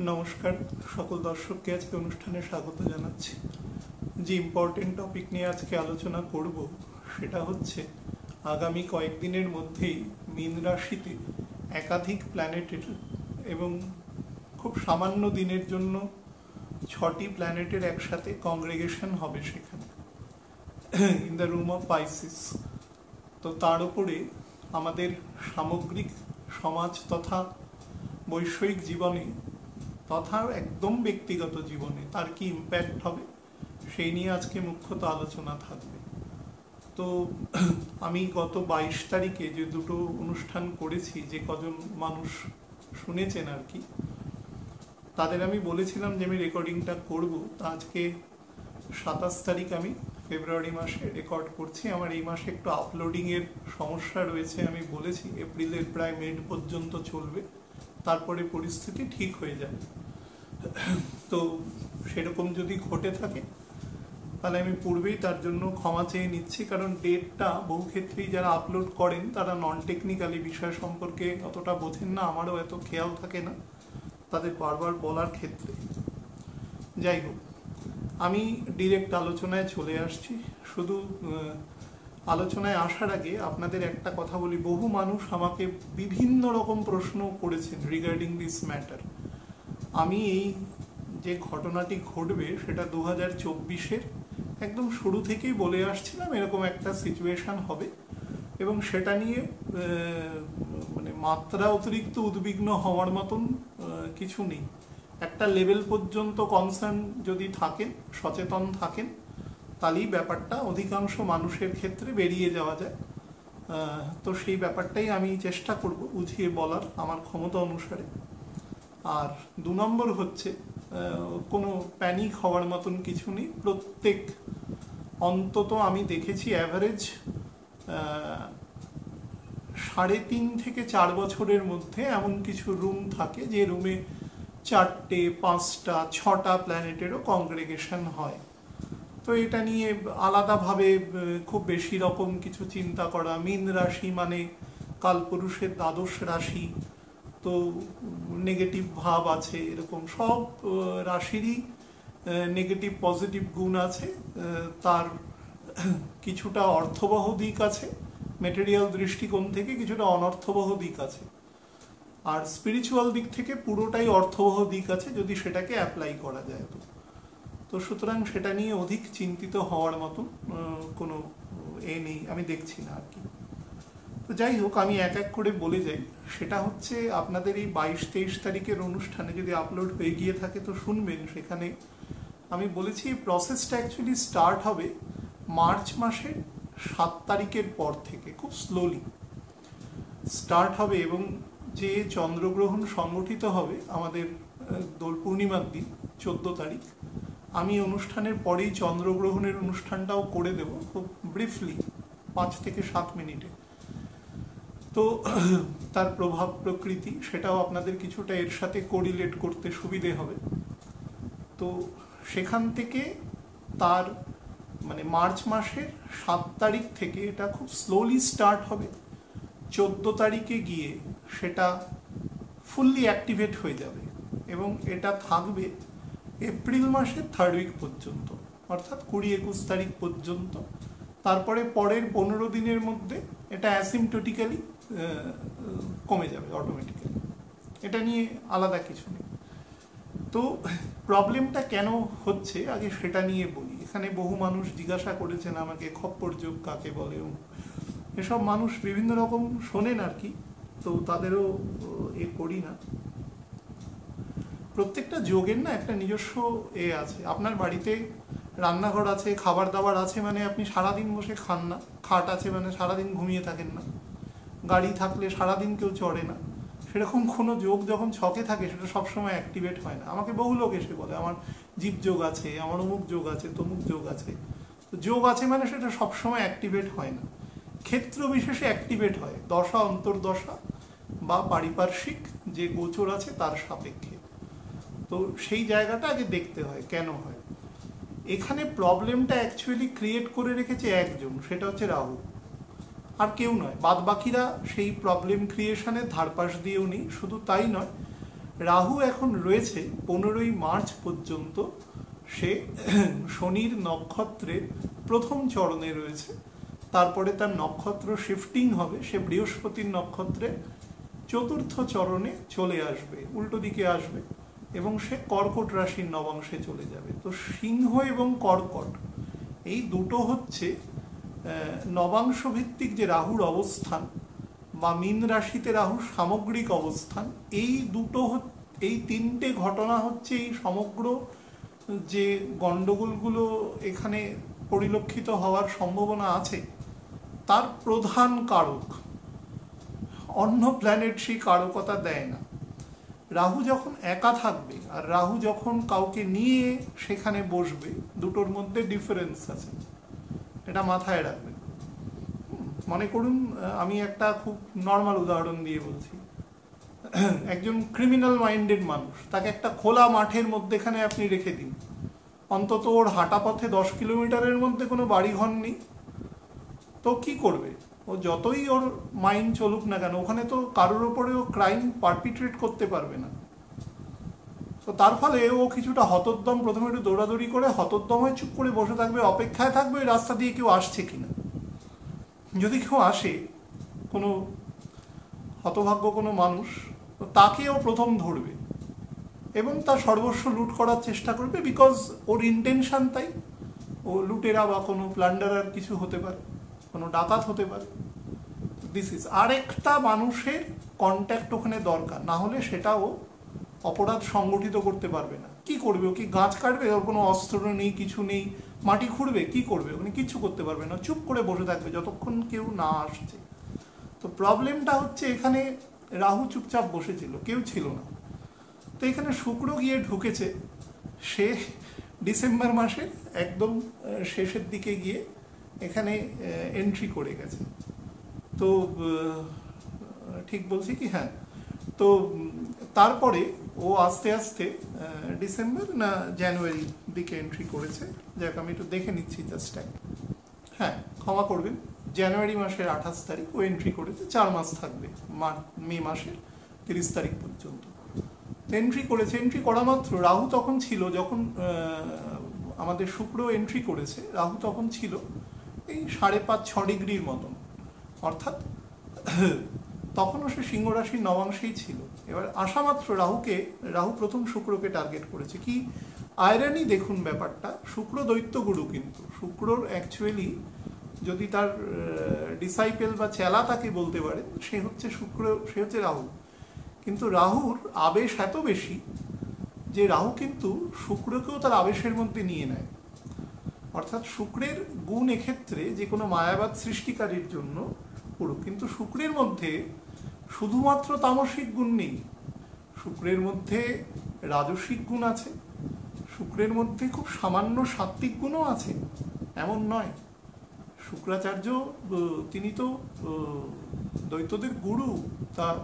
নমস্কার সকল দর্শককে আজকে অনুষ্ঠানে স্বাগত জানাচ্ছি। যে ইম্পর্টেন্ট টপিক নিয়ে আজকে আলোচনা করব সেটা হচ্ছে আগামী কয়েকদিনের মধ্যেই মীন রাশিতে একাধিক প্ল্যানেটের এবং খুব সামান্য দিনের জন্য 6টি প্ল্যানেটের একসাথে কংগ্রেগেশন হবে সেখানে in the room of Pisces. তো তার উপরে আমাদের সামগ্রিক সমাজ তথা বৈষয়িক জীবনে তথা একদম ব্যক্তিগত জীবনে তার কি ইম্প্যাক্ট হবে সেই নিয়ে আজকে মুখ্যত আলোচনা থাকবে। তো আমি গত 22 তারিখে যে দুটো অনুষ্ঠান করেছি, যে কজন মানুষ শুনেছেন আর কি, তাদের আমি বলেছিলাম যে আমি রেকর্ডিংটা করব। তা আজকে 27 তারিখ আমি ফেব্রুয়ারি মাসে রেকর্ড করছি। আমার এই মাসে একটু আপলোডিংয়ের সমস্যা রয়েছে, আমি বলেছি এপ্রিলের প্রায় মিড পর্যন্ত চলবে, তারপরে পরিস্থিতি ঠিক হয়ে যাবে। তো সেরকম যদি ঘটে থাকে তাহলে আমি পূর্বেই তার জন্য ক্ষমা চেয়ে নিচ্ছি, কারণ ডেটটা বহু ক্ষেত্রেই যারা আপলোড করেন তারা নন টেকনিক্যালি বিষয় সম্পর্কে অতটা বোঝেন না, আমারও এত খেয়াল থাকে না তাদের বারবার বলার ক্ষেত্রে। যাই হোক, আমি ডিরেক্ট আলোচনায় চলে আসছি। শুধু আলোচনায় আসার আগে আপনাদের একটা কথা বলি, বহু মানুষ আমাকে বিভিন্ন রকম প্রশ্ন করেছেন রিগার্ডিং দিস ম্যাটার। আমি এই যে ঘটনাটি ঘটবে সেটা 2024-এর একদম শুরু থেকেই বলে আসছিলাম এরকম একটা সিচুয়েশন হবে, এবং সেটা নিয়ে মানে মাত্রা অতিরিক্ত উদ্বিগ্ন হওয়ার মতন কিছু নেই। একটা লেভেল পর্যন্ত কনসার্ন যদি থাকেন, সচেতন থাকেন, তাহলেই ব্যাপারটা অধিকাংশ মানুষের ক্ষেত্রে বেরিয়ে যাওয়া যায়। তো সেই ব্যাপারটাই আমি চেষ্টা করব বুঝিয়ে বলার আমার ক্ষমতা অনুসারে। আর 2 নম্বর হচ্ছে কোনো প্যানিক হওয়ার মতন কিছু নেই। প্রত্যেক অন্তত আমি দেখেছি অ্যাভারেজ 3.5 থেকে 4 বছরের মধ্যে এমন কিছু রুম থাকে যে রুমে 4টে, 5টা, 6টা প্ল্যানেটেরও কংগ্রেগেশন হয়। তো এটা নিয়ে আলাদাভাবে খুব বেশি রকম কিছু চিন্তা করা, মীন রাশি মানে কালপুরুষের দ্বাদশ রাশি, তো নেগেটিভ ভাব আছে, এরকম সব রাশিরই নেগেটিভ পজিটিভ গুণ আছে। তার কিছুটা অর্থবহ দিক আছে, ম্যাটেরিয়াল দৃষ্টিকোণ থেকে কিছুটা অনর্থবহ দিক আছে, আর স্পিরিচুয়াল দিক থেকে পুরোটাই অর্থবহ দিক আছে যদি সেটাকে অ্যাপ্লাই করা যায়। তো সুতরাং সেটা নিয়ে অধিক চিন্তিত হওয়ার মতন কোনো নেই, আমি দেখছি না আর কি। তো যাই হোক, আমি এক এক করে বলে যাই। সেটা হচ্ছে আপনাদের এই 22-23 তারিখের অনুষ্ঠানে যদি আপলোড হয়ে গিয়ে থাকে তো শুনবেন। সেখানে আমি বলেছি এই প্রসেসটা অ্যাকচুয়ালি স্টার্ট হবে মার্চ মাসের 7 তারিখের পর থেকে, খুব স্লোলি স্টার্ট হবে, এবং যে চন্দ্রগ্রহণ সংগঠিত হবে আমাদের দোল পূর্ণিমার দিন 14 তারিখ, আমি অনুষ্ঠানের পরেই চন্দ্রগ্রহণের অনুষ্ঠানটাও করে দেব খুব ব্রিফলি 5 থেকে 7 মিনিটে। তো তার প্রভাব প্রকৃতি সেটাও আপনাদের কিছুটা এর সাথে কোরিলেট করতে সুবিধে হবে। তো সেখান থেকে তার মানে মার্চ মাসের 7 তারিখ থেকে এটা খুব স্লোলি স্টার্ট হবে। 14 তারিখে গিয়ে সেটা ফুললি অ্যাক্টিভেট হয়ে যাবে, এবং এটা থাকবে এপ্রিল মাসের 3rd উইক পর্যন্ত, অর্থাৎ 20-21 তারিখ পর্যন্ত। তারপরে পরের 15 দিনের মধ্যে এটা অ্যাসিমটোটিক্যালি কমে যাবে অটোমেটিক্যালি। এটা নিয়ে আলাদা কিছু নেই। তো প্রবলেমটা কেন হচ্ছে আগে সেটা নিয়ে বলি। এখানে বহু মানুষ জিজ্ঞাসা করেছেন আমাকে খপ্পর যোগ কাকে বলে, এসব মানুষ বিভিন্ন রকম শোনেন আর কি, তো তাদেরও করি না। প্রত্যেকটা যোগের না একটা নিজস্ব আছে। আপনার বাড়িতে রান্নাঘর আছে, খাবার দাবার আছে মানে আপনি সারাদিন বসে খান না, খাট আছে মানে সারাদিন ঘুমিয়ে থাকেন না, গাড়ি থাকলে সারাদিন কেউ চড়ে না। সেরকম কোনো যোগ যখন ছকে থাকে সেটা সবসময় অ্যাক্টিভেট হয় না। আমাকে বহু লোক এসে বলে আমার জীব যোগ আছে, আমার অমুক যোগ আছে, তমুক যোগ আছে। তো যোগ আছে মানে সেটা সবসময় অ্যাক্টিভেট হয় না, ক্ষেত্র বিশেষে অ্যাক্টিভেট হয়, দশা অন্তর্দশা বা পারিপার্শ্বিক যে গোচর আছে তার সাপেক্ষে। তো সেই জায়গাটা আগে দেখতে হয় কেন হয়। এখানে প্রবলেমটা অ্যাকচুয়ালি ক্রিয়েট করে রেখেছে একজন, সেটা হচ্ছে রাহু, আর কেউ নয়। বাদ বাকিরা সেই প্রবলেম ক্রিয়েশনের ধারপাশ দিয়েও নেই। শুধু তাই নয়, রাহু এখন রয়েছে 15ই মার্চ পর্যন্ত, সে শনির নক্ষত্রের প্রথম চরণে রয়েছে। তারপরে তার নক্ষত্র শিফটিং হবে, সে বৃহস্পতির নক্ষত্রে চতুর্থ চরণে চলে আসবে, উল্টো দিকে আসবে, এবং সে কর্কট রাশির নবাংশে চলে যাবে। তো সিংহ এবং কর্কট এই দুটো হচ্ছে নবাংশ ভিত্তিক যে রাহুর অবস্থান, বা মীন রাশিতে রাহুর সামগ্রিক অবস্থান, এই তিনটে ঘটনা হচ্ছে এই সমগ্র যে গণ্ডগোলগুলো এখানে পরিলক্ষিত হওয়ার সম্ভাবনা আছে তার প্রধান কারক। অন্য প্ল্যানেট সেই কারকতা দেয় না। রাহু যখন একা থাকবে আর রাহু যখন কাউকে নিয়ে সেখানে বসবে, দুটোর মধ্যে ডিফারেন্স আছে, এটা মাথায় রাখবেন। মনে করুন, আমি একটা খুব নর্মাল উদাহরণ দিয়ে বলছি। একজন ক্রিমিনাল মাইন্ডেড মানুষ, তাকে একটা খোলা মাঠের মধ্যেখানে আপনি রেখে দিন, অন্তত ওর হাঁটা পথে 10 কিলোমিটারের মধ্যে কোনো বাড়িঘর নেই, তো কি করবে? ও যতই ওর মাইন্ড চলুক না কেন, ওখানে তো কারোর ওপরে ও ক্রাইম পারপিট্রেট করতে পারবে না। তো তার ফলে ও কিছুটা হতোদ্যম, প্রথমে একটু দৌড়াদৌড়ি করে হতোদ্যম হয়ে চুপ করে বসে থাকবে, অপেক্ষায় থাকবে ওই রাস্তা দিয়ে কেউ আসছে কিনা। যদি কেউ আসে, কোনো হতভাগ্য কোনো মানুষ, তো তাকেও প্রথম ধরবে এবং তার সর্বস্ব লুট করার চেষ্টা করবে, বিকজ ওর ইন্টেনশন তাই। ও লুটেরা বা কোনো প্লান্ডারার কিছু হতে পারে, কোনো ডাকাত হতে পারে। দিস ইজ আরেকটা মানুষের কন্ট্যাক্ট ওখানে দরকার, না হলে সেটাও অপরাধ সংগঠিত করতে পারবে না। কি করবে? ও কি গাছ কাটবে? ওর কোনো অস্ত্র নেই, কিছু নেই, মাটি খুঁড়বে, কি করবে? ওখানে কিচ্ছু করতে পারবে না, চুপ করে বসে থাকবে যতক্ষণ কেউ না আসছে। তো প্রবলেমটা হচ্ছে এখানে রাহু চুপচাপ বসেছিল, কেউ ছিল না। তো এখানে শুক্র গিয়ে ঢুকেছে, সে ডিসেম্বর মাসের একদম শেষের দিকে গিয়ে এখানে এন্ট্রি করে গেছে। তো ঠিক বলছি কি? হ্যাঁ। তো তারপরে ও আস্তে আস্তে ডিসেম্বর না জানুয়ারি দিকে এন্ট্রি করেছে। যাক, আমি একটু দেখে নিচ্ছি জাস্ট। হ্যাঁ, ক্ষমা করবেন, জানুয়ারি মাসের 28 তারিখ ও এন্ট্রি করেছে। 4 মাস থাকবে, মে মাসের 30 তারিখ পর্যন্ত এন্ট্রি করেছে। এন্ট্রি করা মাত্র রাহু তখন ছিল, যখন আমাদের শুক্র এন্ট্রি করেছে, রাহু তখন ছিল এই 5.5-6 ডিগ্রির মতন, অর্থাৎ তখনও সে সিংহ রাশির নবাংশেই ছিল। এবার আসা মাত্র রাহু প্রথম শুক্রকে টার্গেট করেছে। কি আয়রানি দেখুন ব্যাপারটা, শুক্র দৈত্য গুরু, কিন্তু শুক্রর অ্যাকচুয়ালি যদি তার ডিসাইপেল বা চেলা তাকে বলতে পারে, সে হচ্ছে রাহু। কিন্তু রাহুর আবেশ এত বেশি যে রাহু কিন্তু শুক্রকেও তার আবেশের মধ্যে নিয়ে নেয়। অর্থাৎ শুক্রের গুণ এক্ষেত্রে যে কোনো মায়াবাদ সৃষ্টিকারীর জন্য পুরো, কিন্তু শুক্রের মধ্যে শুধুমাত্র তামসিক গুণ নেই, শুক্রের মধ্যে রাজসিক গুণ আছে, শুক্রের মধ্যে খুব সামান্য সাত্ত্বিক গুণও আছে, এমন নয়। শুক্রাচার্য তিনি তো দৈত্যদের গুরু,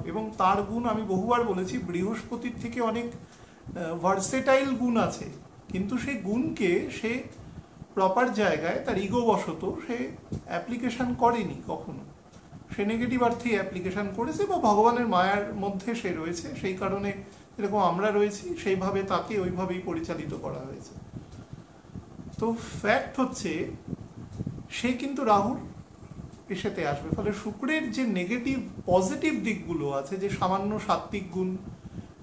এবং তার গুণ আমি বহুবার বলেছি, বৃহস্পতির থেকে অনেক ভার্সেটাইল গুণ আছে, কিন্তু সেই গুণকে সে প্রপার জায়গায় তার ইগোবশত সে অ্যাপ্লিকেশন করেনি কখনো। সে নেগেটিভ অর্থেই অ্যাপ্লিকেশন করেছে, বা ভগবানের মায়ার মধ্যে সে রয়েছে, সেই কারণে যেরকম আমরা রয়েছি সেইভাবে তাকে ওইভাবেই পরিচালিত করা হয়েছে। তো ফ্যাক্ট হচ্ছে সে কিন্তু রাহুর এসেতে আসবে, ফলে শুক্রের যে নেগেটিভ পজিটিভ দিকগুলো আছে, যে সামান্য সাত্ত্বিক গুণ,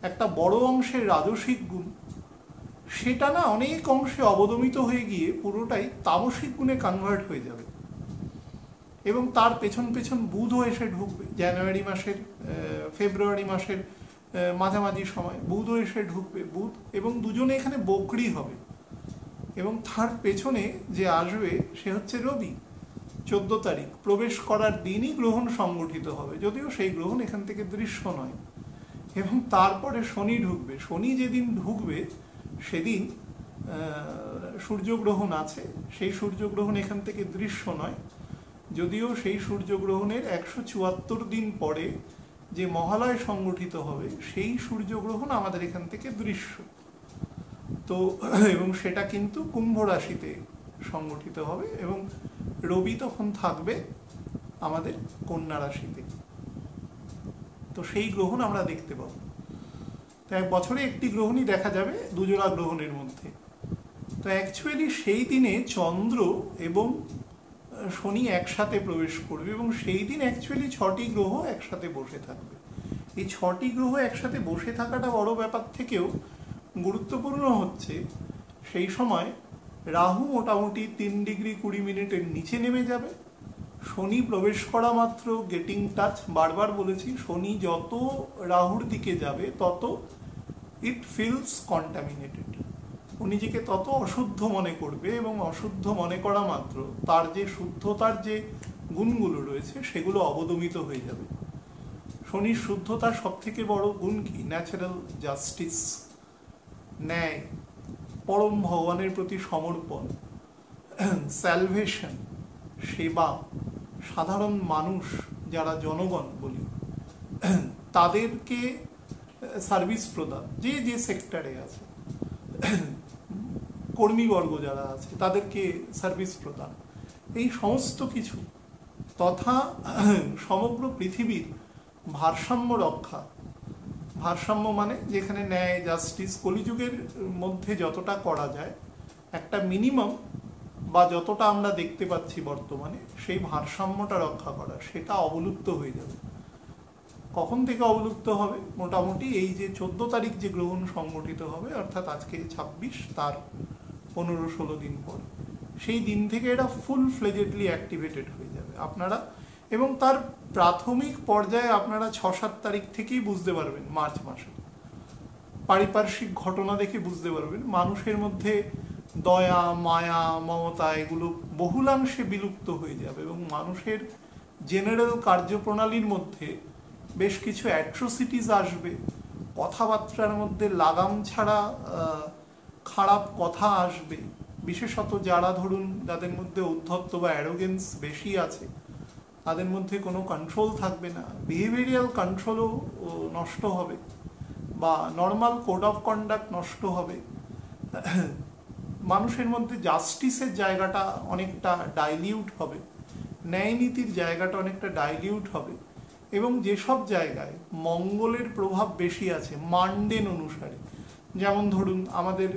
একটা বড় অংশের রাজসিক গুণ, সেটা না অনেক অংশে অবদমিত হয়ে গিয়ে পুরোটাই তামসিক গুণে কনভার্ট হয়ে যাবে। এবং তার পেছন পেছন বুধও এসে ঢুকবে ফেব্রুয়ারি মাসের মাঝামাঝি সময় বুধও এসে ঢুকবে। বুধ এবং দুজনে এখানে বকরি হবে, এবং তার পেছনে যে আসবে সে হচ্ছে রবি। 14 তারিখ প্রবেশ করার দিনই গ্রহণ সংগঠিত হবে, যদিও সেই গ্রহণ এখান থেকে দৃশ্য নয়। এবং তারপরে শনি ঢুকবে। শনি যেদিন ঢুকবে সেদিন সূর্যগ্রহণ আছে, সেই সূর্যগ্রহণ এখান থেকে দৃশ্য নয়, যদিও সেই সূর্যগ্রহণের 174 দিন পরে যে মহালয় সংগঠিত হবে সেই সূর্যগ্রহণ আমাদের এখান থেকে দৃশ্য। তো এবং সেটা কিন্তু কুম্ভ রাশিতে সংগঠিত হবে, এবং রবি তখন থাকবে আমাদের কন্যা রাশিতে। তো সেই গ্রহণ আমরা দেখতে পাবো। তো তো এক বছরে একটি গ্রহণই দেখা যাবে দুজোড়া গ্রহণের মধ্যে। তো অ্যাকচুয়ালি সেই দিনে চন্দ্র এবং শনি একসাথে প্রবেশ করবে এবং সেই দিন অ্যাকচুয়ালি 6টি গ্রহ একসাথে বসে থাকবে। এই 6টি গ্রহ একসাথে বসে থাকাটা বড় ব্যাপার থেকেও গুরুত্বপূর্ণ হচ্ছে সেই সময় রাহু মোটামুটি 3°20' নিচে নেমে যাবে। শনি প্রবেশ করা মাত্র গেটিং টাচ, বারবার বলেছি শনি যত রাহুর দিকে যাবে তত ইট ফিলস কন্টামিনেটেড, ও নিজেকে তত অশুদ্ধ মনে করবে এবং অশুদ্ধ মনে করা মাত্র তার যে শুদ্ধতার যে গুণগুলো রয়েছে সেগুলো অবদমিত হয়ে যাবে। শনির শুদ্ধতার সব থেকে বড় গুণ কি? ন্যাচারাল জাস্টিস, ন্যায়, পরম ভগবানের প্রতি সমর্পণ, স্যালভেশন, সেবা, সাধারণ মানুষ যারা জনগণ বলি তাদেরকে সার্ভিস প্রদান, যে যে সেক্টরে আছে, কর্মীবর্গ যারা আছে তাদেরকে সার্ভিস প্রদান, এই সমস্ত কিছু তথা সমগ্র পৃথিবীর ভারসাম্য রক্ষা। ভারসাম্য মানে যেখানে ন্যায়, জাস্টিস, কলিযুগের মধ্যে যতটা করা যায় একটা মিনিমাম বা যতটা আমরা দেখতে পাচ্ছি বর্তমানে সেই ভারসাম্যটা রক্ষা করা, সেটা অবলুপ্ত হয়ে যাবে। কখন থেকে অবলুপ্ত হবে? মোটামুটি এই যে 14 তারিখ যে গ্রহণ সংগঠিত হবে, অর্থাৎ আজকে 26, তার 15-16 দিন পর, সেই দিন থেকে এটা ফুল ফ্লেজেডলি অ্যাক্টিভেটেড হয়ে যাবে আপনারা। এবং তার প্রাথমিক পর্যায়ে আপনারা 6-7 তারিখ থেকেই বুঝতে পারবেন, মার্চ মাসে পারিপার্শ্বিক ঘটনা দেখে বুঝতে পারবেন মানুষের মধ্যে দয়া, মায়া, মমতা এগুলো বহুলাংশে বিলুপ্ত হয়ে যাবে এবং মানুষের জেনারেল কার্যপ্রণালীর মধ্যে বেশ কিছু অ্যাট্রোসিটিস আসবে, কথাবার্তার মধ্যে লাগাম ছাড়া খারাপ কথা আসবে, বিশেষত যারা ধরুন যাদের মধ্যে উদ্ধত্ত বা অ্যারোগেন্স বেশি আছে তাদের মধ্যে কোনো কন্ট্রোল থাকবে না, বিহেভিয়ারাল কন্ট্রোলও নষ্ট হবে বা নর্মাল কোড অফ কন্ডাক্ট নষ্ট হবে। মানুষের মধ্যে জাস্টিসের জায়গাটা অনেকটা ডাইলিউট হবে, ন্যায় নীতির জায়গাটা অনেকটা ডাইলিউট হবে এবং যেসব জায়গায় মঙ্গলের প্রভাব বেশি আছে মান্ডেন অনুসারে, যেমন ধরুন আমাদের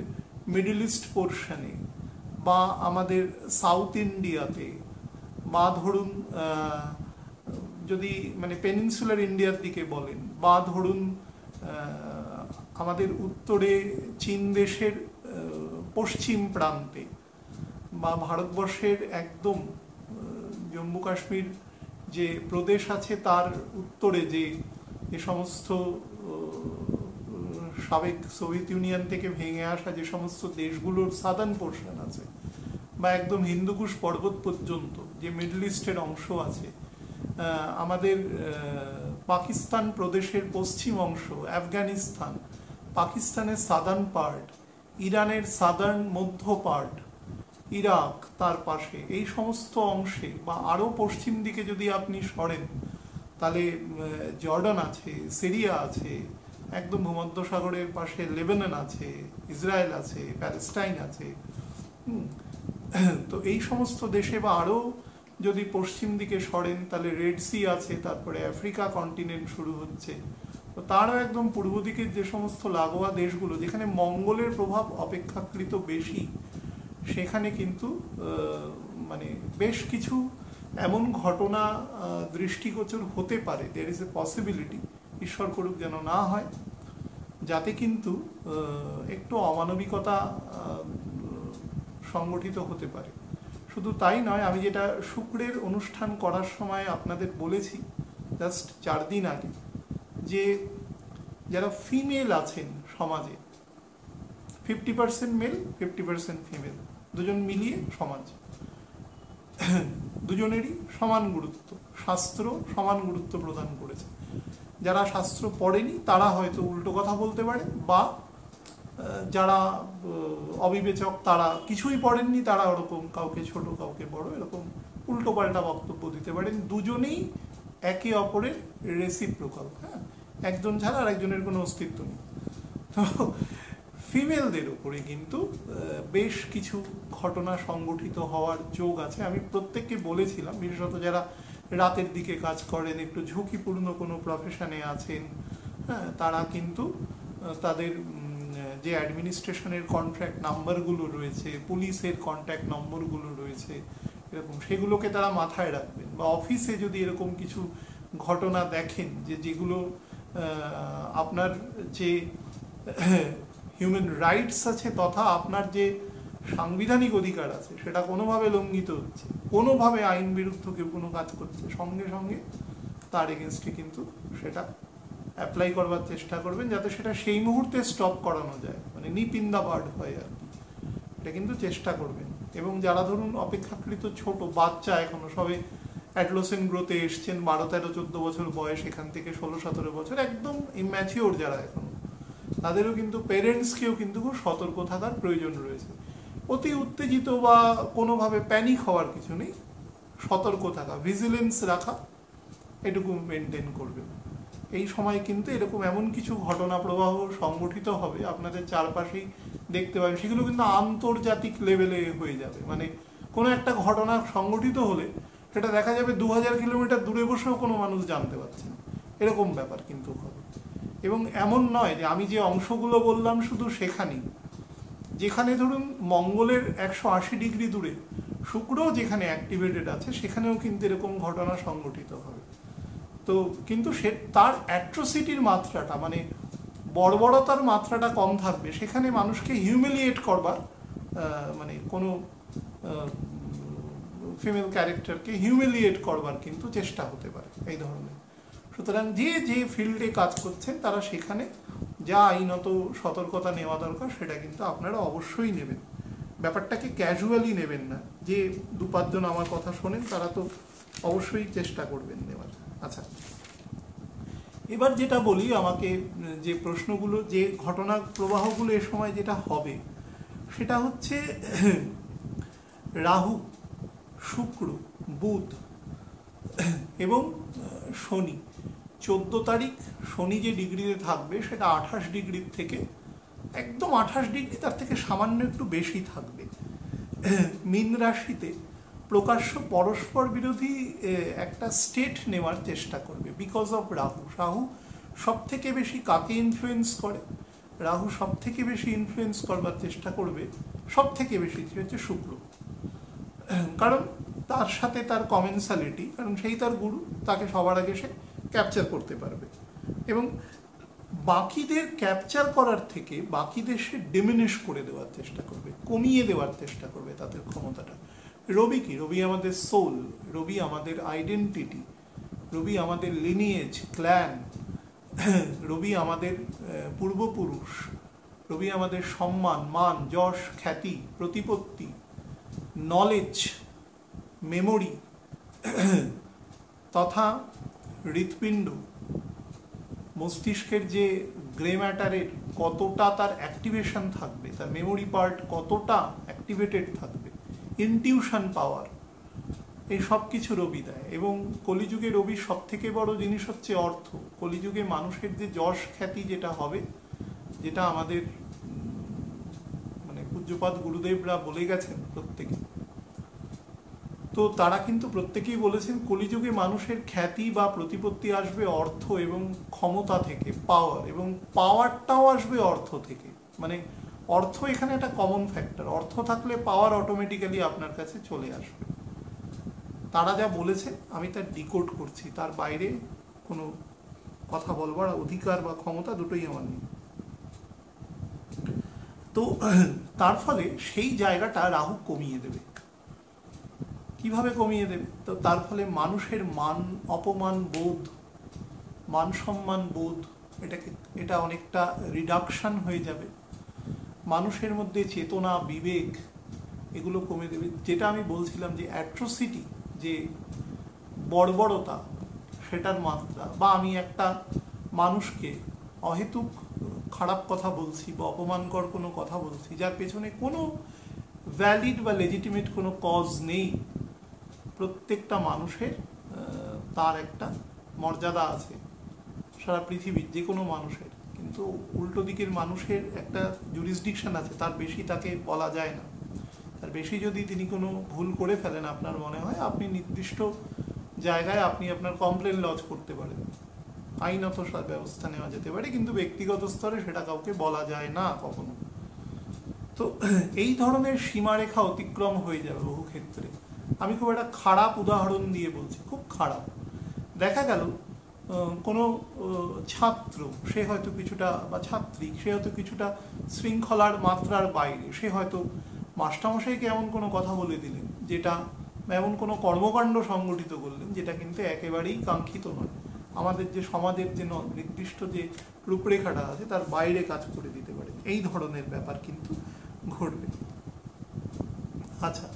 মিডল ইস্ট পোর্শনে বা আমাদের সাউথ ইন্ডিয়াতে বা ধরুন যদি মানে পেনিনসুলার ইন্ডিয়ার দিকে বলেন বা ধরুন আমাদের উত্তরে চীন দেশের পশ্চিম প্রান্তে বা ভারতবর্ষের একদম জম্মু কাশ্মীর যে প্রদেশ আছে তার উত্তরে যে সমস্ত সাবেক সোভিয়েত ইউনিয়ন থেকে ভেঙে আসা যে সমস্ত দেশগুলোর সাদার্ন পোর্শন আছে বা একদম হিন্দুকুশ পর্বত পর্যন্ত যে মিডল ইস্টের অংশ আছে, আমাদের পাকিস্তান প্রদেশের পশ্চিম অংশ, আফগানিস্তান, পাকিস্তানের সাদার্ন পার্ট, ইরানের সাদার্ন মধ্য পার্ট, ইরাক তার পাশে, এই সমস্ত অংশে বা আরও পশ্চিম দিকে যদি আপনি সরেন তাহলে জর্ডান আছে, সিরিয়া আছে, একদম ভূমধ্যসাগরের পাশে লেবানন আছে, ইসরায়েল আছে, প্যালেস্টাইন আছে। তো এই সমস্ত দেশে বা আরও যদি পশ্চিম দিকে সরেন তাহলে রেড সি আছে, তারপরে আফ্রিকা কন্টিনেন্ট শুরু হচ্ছে। তো তারও একদম পূর্ব দিকের যে সমস্ত লাগোয়া দেশগুলো যেখানে মঙ্গলের প্রভাব অপেক্ষাকৃত বেশি, সেখানে কিন্তু মানে বেশ কিছু এমন ঘটনা দৃষ্টিগোচর হতে পারে, দেয়ার ইজ এ পসিবিলিটি, ঈশ্বর করুক যেন না হয়, যাতে কিন্তু একটু অমানবিকতা সংগঠিত হতে পারে। শুধু তাই নয়, আমি যেটা শুক্রের অনুষ্ঠান করার সময় আপনাদের বলেছি জাস্ট 4 দিন আগে, যে যারা ফিমেল আছেন সমাজে, 50% মেল 50% ফিমেল, দুজন মিলিয়ে সমাজ, দুজনেরই সমান গুরুত্ব, শাস্ত্র সমান গুরুত্ব প্রদান করেছে। যারা শাস্ত্র পড়েনি তারা হয়তো উল্টো কথা বলতে পারে, বা যারা অবিবেচক তারা কিছুই পড়েননি তারা ওরকম কাউকে ছোট কাউকে বড় এরকম উল্টো পাল্টা বক্তব্য দিতে পারেন। দুজনেই একে অপরের রেসিপ্রোকাল, হ্যাঁ, একজন ছাড়া আর একজনের কোনো অস্তিত্ব নেই। তো ফিমেলদের উপরে কিন্তু বেশ কিছু ঘটনা সংগঠিত হওয়ার যোগ আছে। আমি প্রত্যেককে বলেছিলাম, বিশেষত যারা রাতের দিকে কাজ করেন, একটু ঝুঁকিপূর্ণ কোনো প্রফেশনে আছেন, হ্যাঁ, তারা কিন্তু তাদের যে অ্যাডমিনিস্ট্রেশনের কন্ট্যাক্ট নাম্বারগুলো রয়েছে, পুলিশের কন্ট্যাক্ট নম্বরগুলো রয়েছে, এরকম সেগুলোকে তারা মাথায় রাখবেন। বা অফিসে যদি এরকম কিছু ঘটনা দেখেন যেগুলো আপনার যে হিউম্যান রাইটস আছে তথা আপনার যে সাংবিধানিক অধিকার আছে সেটা কোনোভাবে লঙ্ঘিত হচ্ছে, কোনোভাবে আইন বিরুদ্ধ কেউ কোনো কাজ করছে, সঙ্গে সঙ্গে তার এগেনস্টে কিন্তু সেটা অ্যাপ্লাই করবার চেষ্টা করবেন, যাতে সেটা সেই মুহূর্তে স্টপ করানো যায়, মানে নিপ ইন দ্য বার্ড হয় আর কি, এটা কিন্তু চেষ্টা করবেন। এবং যারা ধরুন অপেক্ষাকৃত ছোট বাচ্চা, এখনো সবে অ্যাডলোসেন্ট গ্রোথে এসছেন, 12, 13, 14 বছর বয়স, এখান থেকে 16, 17 বছর, একদম ইম্যাচিওর যারা এখনো, তাদেরও কিন্তু পেরেন্টসকেও কিন্তু খুব সতর্ক থাকার প্রয়োজন রয়েছে। অতি উত্তেজিত বা কোনোভাবে প্যানিক হওয়ার কিছু নেই, সতর্ক থাকা, ভিজিলেন্স রাখা, এটুকু মেনটেন করবেন। এই সময় কিন্তু এরকম এমন কিছু ঘটনা প্রবাহ সংগঠিত হবে আপনাদের চারপাশেই দেখতে পাবেন, সেগুলো কিন্তু আন্তর্জাতিক লেভেলে হয়ে যাবে। মানে কোনো একটা ঘটনা সংগঠিত হলে সেটা দেখা যাবে 2000 কিলোমিটার দূরে বসেও কোনো মানুষ জানতে পারছেন, এরকম ব্যাপার কিন্তু হবে। এবং এমন নয় যে আমি যে অংশগুলো বললাম শুধু সেখানেই, যেখানে ধরুন মঙ্গলের 180 ডিগ্রি দূরে শুক্র যেখানে অ্যাক্টিভেটেড আছে সেখানেও কিন্তু এরকম ঘটনা সংগঠিত হবে। তো কিন্তু সে তার অ্যাট্রোসিটির মাত্রাটা, মানে বর্বরতার মাত্রাটা কম থাকবে, সেখানে মানুষকে হিউমিলিয়েট করবার, মানে কোনো ফিমেল ক্যারেক্টারকে হিউমিলিয়েট করবার কিন্তু চেষ্টা হতে পারে এই ধরনের। সুতরাং যে যে ফিল্ডে কাজ করছেন তারা সেখানে যা আইনত সতর্কতা নেওয়া দরকার সেটা কিন্তু আপনারা অবশ্যই নেবেন, ব্যাপারটাকে ক্যাজুয়ালি নেবেন না। যে 2-5 জন আমার কথা শোনেন তারা তো অবশ্যই চেষ্টা করবেন নেওয়ার। আচ্ছা, এবার যেটা বলি, আমাকে যে প্রশ্নগুলো, যে ঘটনা প্রবাহগুলো এ সময় যেটা হবে সেটা হচ্ছে রাহু, শুক্র, বুধ এবং শনি। 14 তারিখ শনি যে ডিগ্রিতে থাকবে সেটা 28 ডিগ্রির থেকে একদম 28 ডিগ্রি, তার থেকে সামান্য একটু বেশি থাকবে মীন রাশিতে। প্রকাশ্য পরস্পর বিরোধী একটা স্টেট নেওয়ার চেষ্টা করবে বিকজ অফ রাহু। রাহু সব থেকে বেশি কাকে ইনফ্লুয়েন্স করে? রাহু সব থেকে বেশি ইনফ্লুয়েন্স করবার চেষ্টা করবে, সব থেকে বেশি হচ্ছে শুক্র, কারণ তার সাথে তার কমেন্সালিটি, কারণ সেই তার গুরু, তাকে সবার আগে সে ক্যাপচার করতে পারবে। এবং বাকিদের ক্যাপচার করার থেকে বাকিদের সে ডিমিনিশ করে দেওয়ার চেষ্টা করবে, কমিয়ে দেওয়ার চেষ্টা করবে তাদের ক্ষমতাটা। রবি কি? রবি আমাদের সোল, রবি আমাদের আইডেন্টিটি, রবি আমাদের লিনিয়েজ, ক্ল্যান, রবি আমাদের পূর্বপুরুষ, রবি আমাদের সম্মান, মান, যশ, খ্যাতি, প্রতিপত্তি, নলেজ, মেমোরি তথা হৃৎপিণ্ড, মস্তিষ্কের যে গ্রে ম্যাটারের কতটা তার অ্যাক্টিভেশন থাকবে, তার মেমোরি পার্ট কতটা অ্যাক্টিভেটেড থাকবে, ইনটিউশন পাওয়ার, এই সব কিছু রবি দেয়। এবং কলিযুগে রবির সব থেকে বড় জিনিস হচ্ছে অর্থ। কলিযুগে মানুষের যে যশ খ্যাতি যেটা হবে, যেটা আমাদের মানে পূজ্যপাদ গুরুদেবরা বলে গেছেন প্রত্যেকে, তো তারা কিন্তু প্রত্যেকেই বলেছেন কলিযুগে মানুষের খ্যাতি বা প্রতিপত্তি আসবে অর্থ এবং ক্ষমতা থেকে, পাওয়ার, এবং পাওয়ারটাও আসবে অর্থ থেকে। মানে অর্থ এখানে একটা কমন ফ্যাক্টর, অর্থ থাকলে পাওয়ার অটোমেটিক্যালি আপনার কাছে চলে আসবে। তারা যা বলেছে আমি তার ডিকোড করছি, তার বাইরে কোনো কথা বলবার অধিকার বা ক্ষমতা দুটোই আমার নেই। তো তার ফলে সেই জায়গাটা রাহু কমিয়ে দেবে। কিভাবে কমিয়ে দেবে? তো তার ফলে মানুষের মান অপমান বোধ, মান সম্মান বোধ, এটা অনেকটা রিডাকশন হয়ে যাবে। মানুষের মধ্যে চেতনা, বিবেক, এগুলো কমে দেবে। যেটা আমি বলছিলাম যে অ্যাট্রোসিটি, যে বর্বরতা, সেটার মাত্রা, বা আমি একটা মানুষকে অহেতুক খারাপ কথা বলছি বা অপমানকর কোনো কথা বলছি যার পেছনে কোনো ভ্যালিড বা লেজিটিমেট কোনো কজ নেই। প্রত্যেকটা মানুষের তার একটা মর্যাদা আছে সারা পৃথিবীর যে কোনো মানুষের, কিন্তু উল্টো দিকের মানুষের একটা জুরিসডিকশন আছে, তার বেশি তাকে বলা যায় না। তার বেশি যদি তিনি কোনো ভুল করে ফেলেন আপনার মনে হয়, আপনি নির্দিষ্ট জায়গায় আপনি আপনার কমপ্লেন লজ করতে পারেন, আইনত ব্যবস্থা নেওয়া যেতে পারে, কিন্তু ব্যক্তিগত স্তরে সেটা কাউকে বলা যায় না কখনো। তো এই ধরনের সীমারেখা অতিক্রম হয়ে যাবে বহু ক্ষেত্রে। আমি খুব একটা খারাপ উদাহরণ দিয়ে বলছি, খুব খারাপ। দেখা গেল কোনো ছাত্র, সে হয়তো কিছুটা, বা ছাত্রী, সে হয়তো কিছুটা শৃঙ্খলার মাত্রার বাইরে, সে হয়তো মাস্টারমশাইকে এমন কোনো কথা বলে দিলেন যেটা, এমন কোনো কর্মকাণ্ড সংগঠিত করলেন যেটা কিন্তু একেবারেই কাঙ্ক্ষিত নয়, আমাদের যে সমাজের যে নির্দিষ্ট যে রূপরেখাটা আছে তার বাইরে কাজ করে দিতে পারে। এই ধরনের ব্যাপার কিন্তু ঘটবে। আচ্ছা,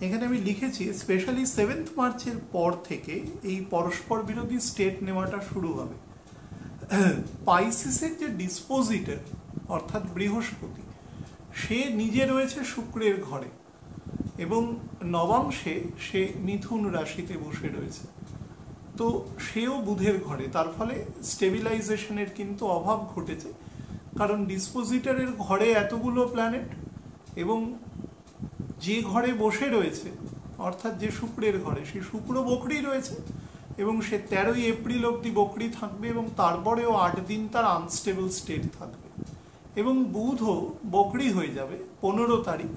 এখানে আমি লিখেছি স্পেশালি 7th মার্চের পর থেকে এই পরস্পর বিরোধী স্টেট নেওয়াটা শুরু হবে। পাইসিসের যে ডিসপোজিটর অর্থাৎ বৃহস্পতি, সে নিজে রয়েছে শুক্রের ঘরে এবং নবাংশে সে মিথুন রাশিতে বসে রয়েছে, তো সেও বুধের ঘরে। তার ফলে স্টেবিলাইজেশনের কিন্তু অভাব ঘটেছে, কারণ ডিসপোজিটরের ঘরে এতগুলো প্ল্যানেট এবং যে ঘরে বসে রয়েছে অর্থাৎ যে শুক্রের ঘরে, সে শুক্র বকরি রয়েছে এবং সে 13ই এপ্রিল অবধি বকরি থাকবে এবং তারপরেও 8 দিন তার আনস্টেবল স্টেট থাকবে এবং বুধও বকরি হয়ে যাবে 15 তারিখ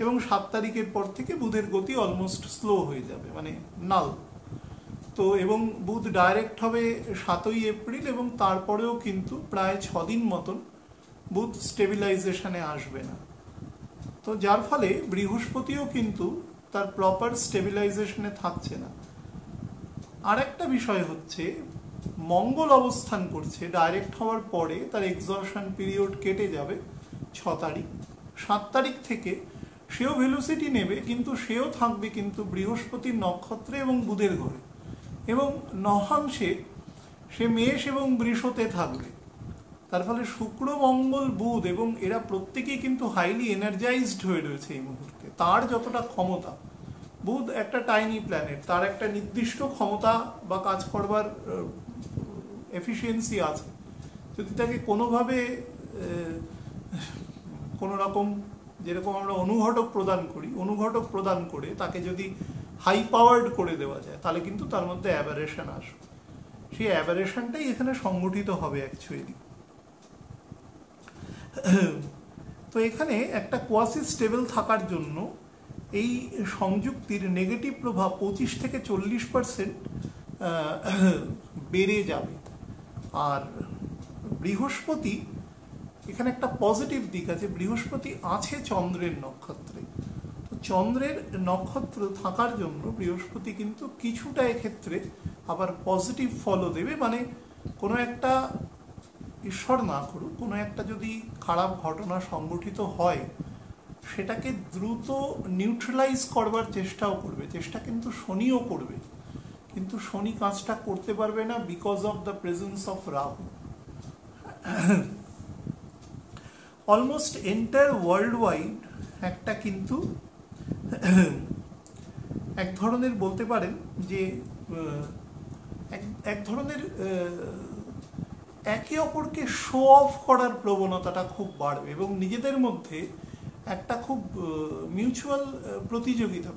এবং 7 তারিখের পর থেকে বুধের গতি অলমোস্ট স্লো হয়ে যাবে, মানে নাল। তো এবং বুধ ডাইরেক্ট হবে 7ই এপ্রিল এবং তারপরেও কিন্তু প্রায় 6 দিন মতন বুধ স্টেবিলাইজেশনে আসবে না। তো যার ফলে বৃহস্পতিও কিন্তু তার প্রপার স্টেবিলাইজেশনে থাকছে না। আর একটা বিষয় হচ্ছে, মঙ্গল অবস্থান করছে, ডাইরেক্ট হওয়ার পরে তার এক্সজশন পিরিয়ড কেটে যাবে 6 তারিখ। 7 তারিখ থেকে সেও ভেলোসিটি নেবে, কিন্তু সেও থাকবে কিন্তু বৃহস্পতির নক্ষত্রে এবং বুধের ঘরে এবং নহাংশে সে মেষ এবং বৃষতে থাকবে। তার ফলে শুক্র, মঙ্গল, বুধ এবং এরা প্রত্যেকেই কিন্তু হাইলি এনার্জাইজড হয়ে রয়েছে এই মুহূর্তে। তার যতটা ক্ষমতা, বুধ একটা টাইনি প্ল্যানেট, তার একটা নির্দিষ্ট ক্ষমতা বা কাজ করবার এফিসিয়েন্সি আছে। যদি তাকে কোনোভাবে কোনো রকম, যেরকম আমরা অনুঘটক প্রদান করে তাকে যদি হাই পাওয়ার্ড করে দেওয়া যায়, তাহলে কিন্তু তার মধ্যে অ্যাবারেশন আসবে। সেই অ্যাবারেশনটাই এখানে সংগঠিত হবে অ্যাকচুয়ালি। তো এখানে একটা কোয়াসি স্টেবল থাকার জন্য এই সংযুক্তির নেগেটিভ প্রভাব 25 থেকে 40% বেড়ে যাবে। আর বৃহস্পতি, এখানে একটা পজিটিভ দিক আছে, বৃহস্পতি আছে চন্দ্রের নক্ষত্রে। তো চন্দ্রের নক্ষত্র থাকার জন্য বৃহস্পতি কিন্তু কিছুটা এক্ষেত্রে আবার পজিটিভ ফলও দেবে, মানে কোনো একটা, ঈশ্বর না করুক, কোনো একটা যদি খারাপ ঘটনা সংঘটিত হয় সেটাকে দ্রুত নিউট্রালাইজ করবার চেষ্টাও করবে, চেষ্টা কিন্তু শনিও করবে, কিন্তু শনি কাজটা করতে পারবে না because of the presence of Rahu. Almost entire world wide একটা কিন্তু এক ধরনের বলতে পারেন যে এক ধরনের একে অপরকে শো অফ করার প্রবণতাটা খুব বাড়বে এবং নিজেদের মধ্যে একটা খুব মিউচুয়াল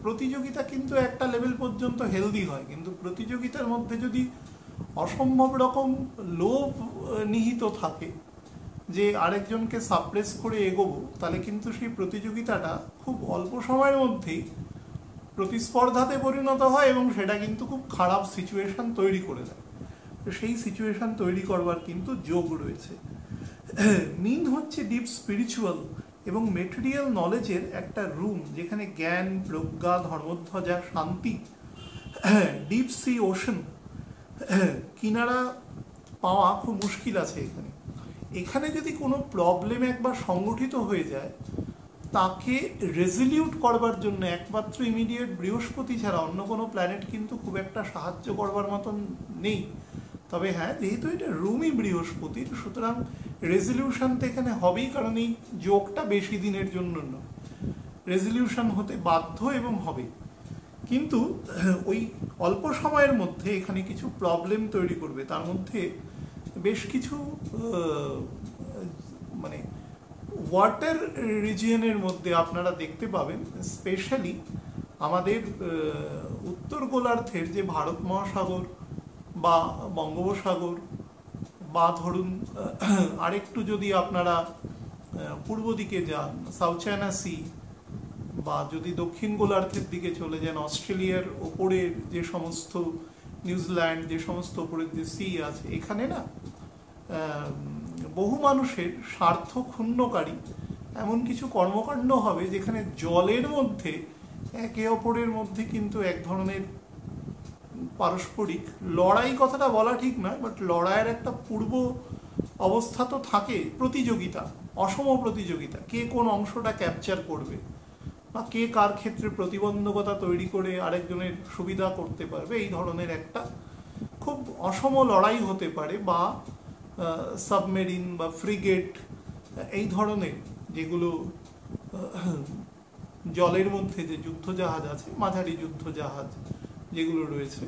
প্রতিযোগিতা কিন্তু একটা লেভেল পর্যন্ত হেলদি হয়, কিন্তু প্রতিযোগিতার মধ্যে যদি অসম্ভব রকম লোভ নিহিত থাকে যে আরেকজনকে সাপ্রেস করে এগোবো, তাহলে কিন্তু সেই প্রতিযোগিতাটা খুব অল্প সময়ের মধ্যেই প্রতিস্পর্ধাতে পরিণত হয় এবং সেটা কিন্তু খুব খারাপ সিচুয়েশন তৈরি করে দেয়। তো সেই সিচুয়েশন তৈরি করবার কিন্তু যোগ রয়েছে। মিন হচ্ছে ডিপ স্পিরিচুয়াল এবং মেটেরিয়াল নলেজের একটা রুম, যেখানে জ্ঞান, প্রজ্ঞা, ধর্মধ্বজা, শান্তি, ডিপ সি ওশন কিনারা পাওয়া খুব মুশকিল আছে। এখানে যদি কোনো প্রবলেম একবার সংগঠিত হয়ে যায়, তাকে রেজলিউট করবার জন্য একমাত্র ইমিডিয়েট বৃহস্পতি ছাড়া অন্য কোনো প্ল্যানেট কিন্তু খুব একটা সাহায্য করবার মতন নেই। তবে হ্যাঁ, যেহেতু এটা রুমই বৃহস্পতির, সুতরাং রেজলিউশন তো এখানে হবেই, কারণ এই যোগটা বেশি দিনের জন্য নয়, রেজলিউশন হতে বাধ্য এবং হবে। কিন্তু ওই অল্প সময়ের মধ্যে এখানে কিছু প্রবলেম তৈরি করবে। তার মধ্যে বেশ কিছু মানে ওয়াটার রিজিয়নের মধ্যে আপনারা দেখতে পাবেন, স্পেশালি আমাদের উত্তর গোলার্ধের যে ভারত মহাসাগর বা বঙ্গোপসাগর বা ধরুন আরেকটু যদি আপনারা পূর্ব দিকে যান, সাউথ চায়না সি, বা যদি দক্ষিণ গোলার্ধের দিকে চলে যান, অস্ট্রেলিয়ার ওপরের যে সমস্ত, নিউজিল্যান্ড, যে সমস্ত ওপরের যে সি আছে, এখানে না বহু মানুষের স্বার্থ ক্ষুণ্ণকারী এমন কিছু কর্মকাণ্ড হবে যেখানে জলের মধ্যে একে অপরের মধ্যে কিন্তু এক ধরনের পারস্পরিক লড়াই, কথাটা বলা ঠিক নয়, বাট লড়াইয়ের একটা পূর্ব অবস্থা তো থাকে, প্রতিযোগিতা, অসম প্রতিযোগিতা, কে কোন অংশটা ক্যাপচার করবে বা কে কার ক্ষেত্রে প্রতিবন্ধকতা তৈরি করে আরেকজনের সুবিধা করতে পারবে, এই ধরনের একটা খুব অসম লড়াই হতে পারে। বা সাবমেরিন বা ফ্রিগেট, এই ধরনের যেগুলো জলের মধ্যে যে যুদ্ধজাহাজ আছে, মাঝারি যুদ্ধজাহাজ যেগুলো রয়েছে,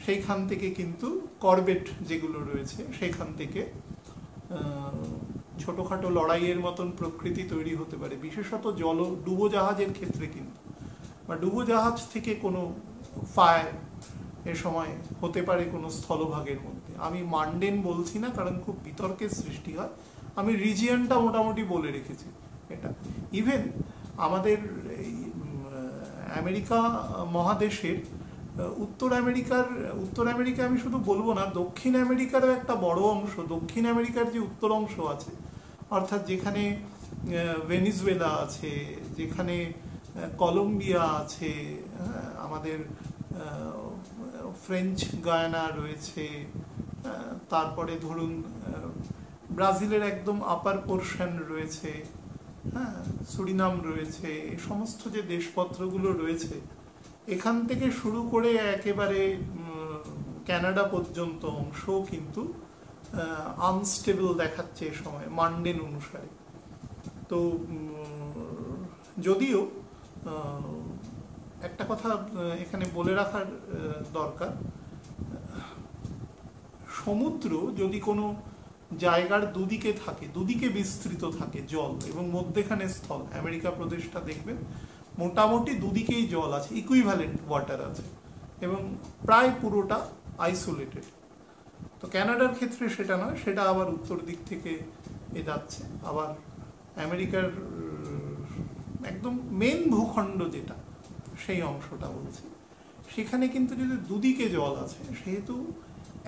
সেইখান থেকে কিন্তু করবেট যেগুলো রয়েছে, সেখান থেকে ছোটোখাটো লড়াইয়ের মতন প্রকৃতি তৈরি হতে পারে, বিশেষত ডুবোজাহাজের ক্ষেত্রে কিন্তু, বা ডুবোজাহাজ থেকে কোনো ফায়ার এ সময় হতে পারে কোনো স্থলভাগের মধ্যে। আমি মান্ডেন বলছি না, কারণ খুব বিতর্কের সৃষ্টি হয়, আমি রিজিয়নটা মোটামুটি বলে রেখেছি। এটা ইভেন আমাদের এই আমেরিকা মহাদেশের উত্তর আমেরিকা আমি শুধু বলবো না, দক্ষিণ আমেরিকারও একটা বড় অংশ, দক্ষিণ আমেরিকার যে উত্তর অংশ আছে, অর্থাৎ যেখানে ভেনিজুয়েলা আছে, যেখানে কলম্বিয়া আছে, আমাদের ফ্রেঞ্চ গায়ানা রয়েছে, তারপরে ধরুন ব্রাজিলের একদম আপার পোর্শন রয়েছে, হ্যাঁ, সুরিনাম রয়েছে, এই সমস্ত যে দেশপত্রগুলো রয়েছে, এখান থেকে শুরু করে একেবারে কানাডা পর্যন্ত অংশ কিন্তু আনস্টেবল দেখাচ্ছে এ সময় মান্ডেন অনুসারে। তো যদিও একটা কথা এখানে বলে রাখার দরকার, সমুদ্র যদি কোনো জায়গার দুদিকে থাকে, দুদিকে বিস্তৃত থাকে জল, এবং মধ্যেখানে স্থল, আমেরিকা প্রদেশটা দেখবেন মোটামুটি দুদিকেই জল আছে, ইকুইভ্যালেন্ট ওয়াটার আছে, এবং প্রায় পুরোটা আইসোলেটেড। তো কানাডার ক্ষেত্রে সেটা নয়, সেটা আবার উত্তর দিক থেকে যাচ্ছে। আবার আমেরিকার একদম মেন ভূখণ্ড যেটা, সেই অংশটা বলছি, সেখানে কিন্তু যদি দুদিকে জল আছে, সেহেতু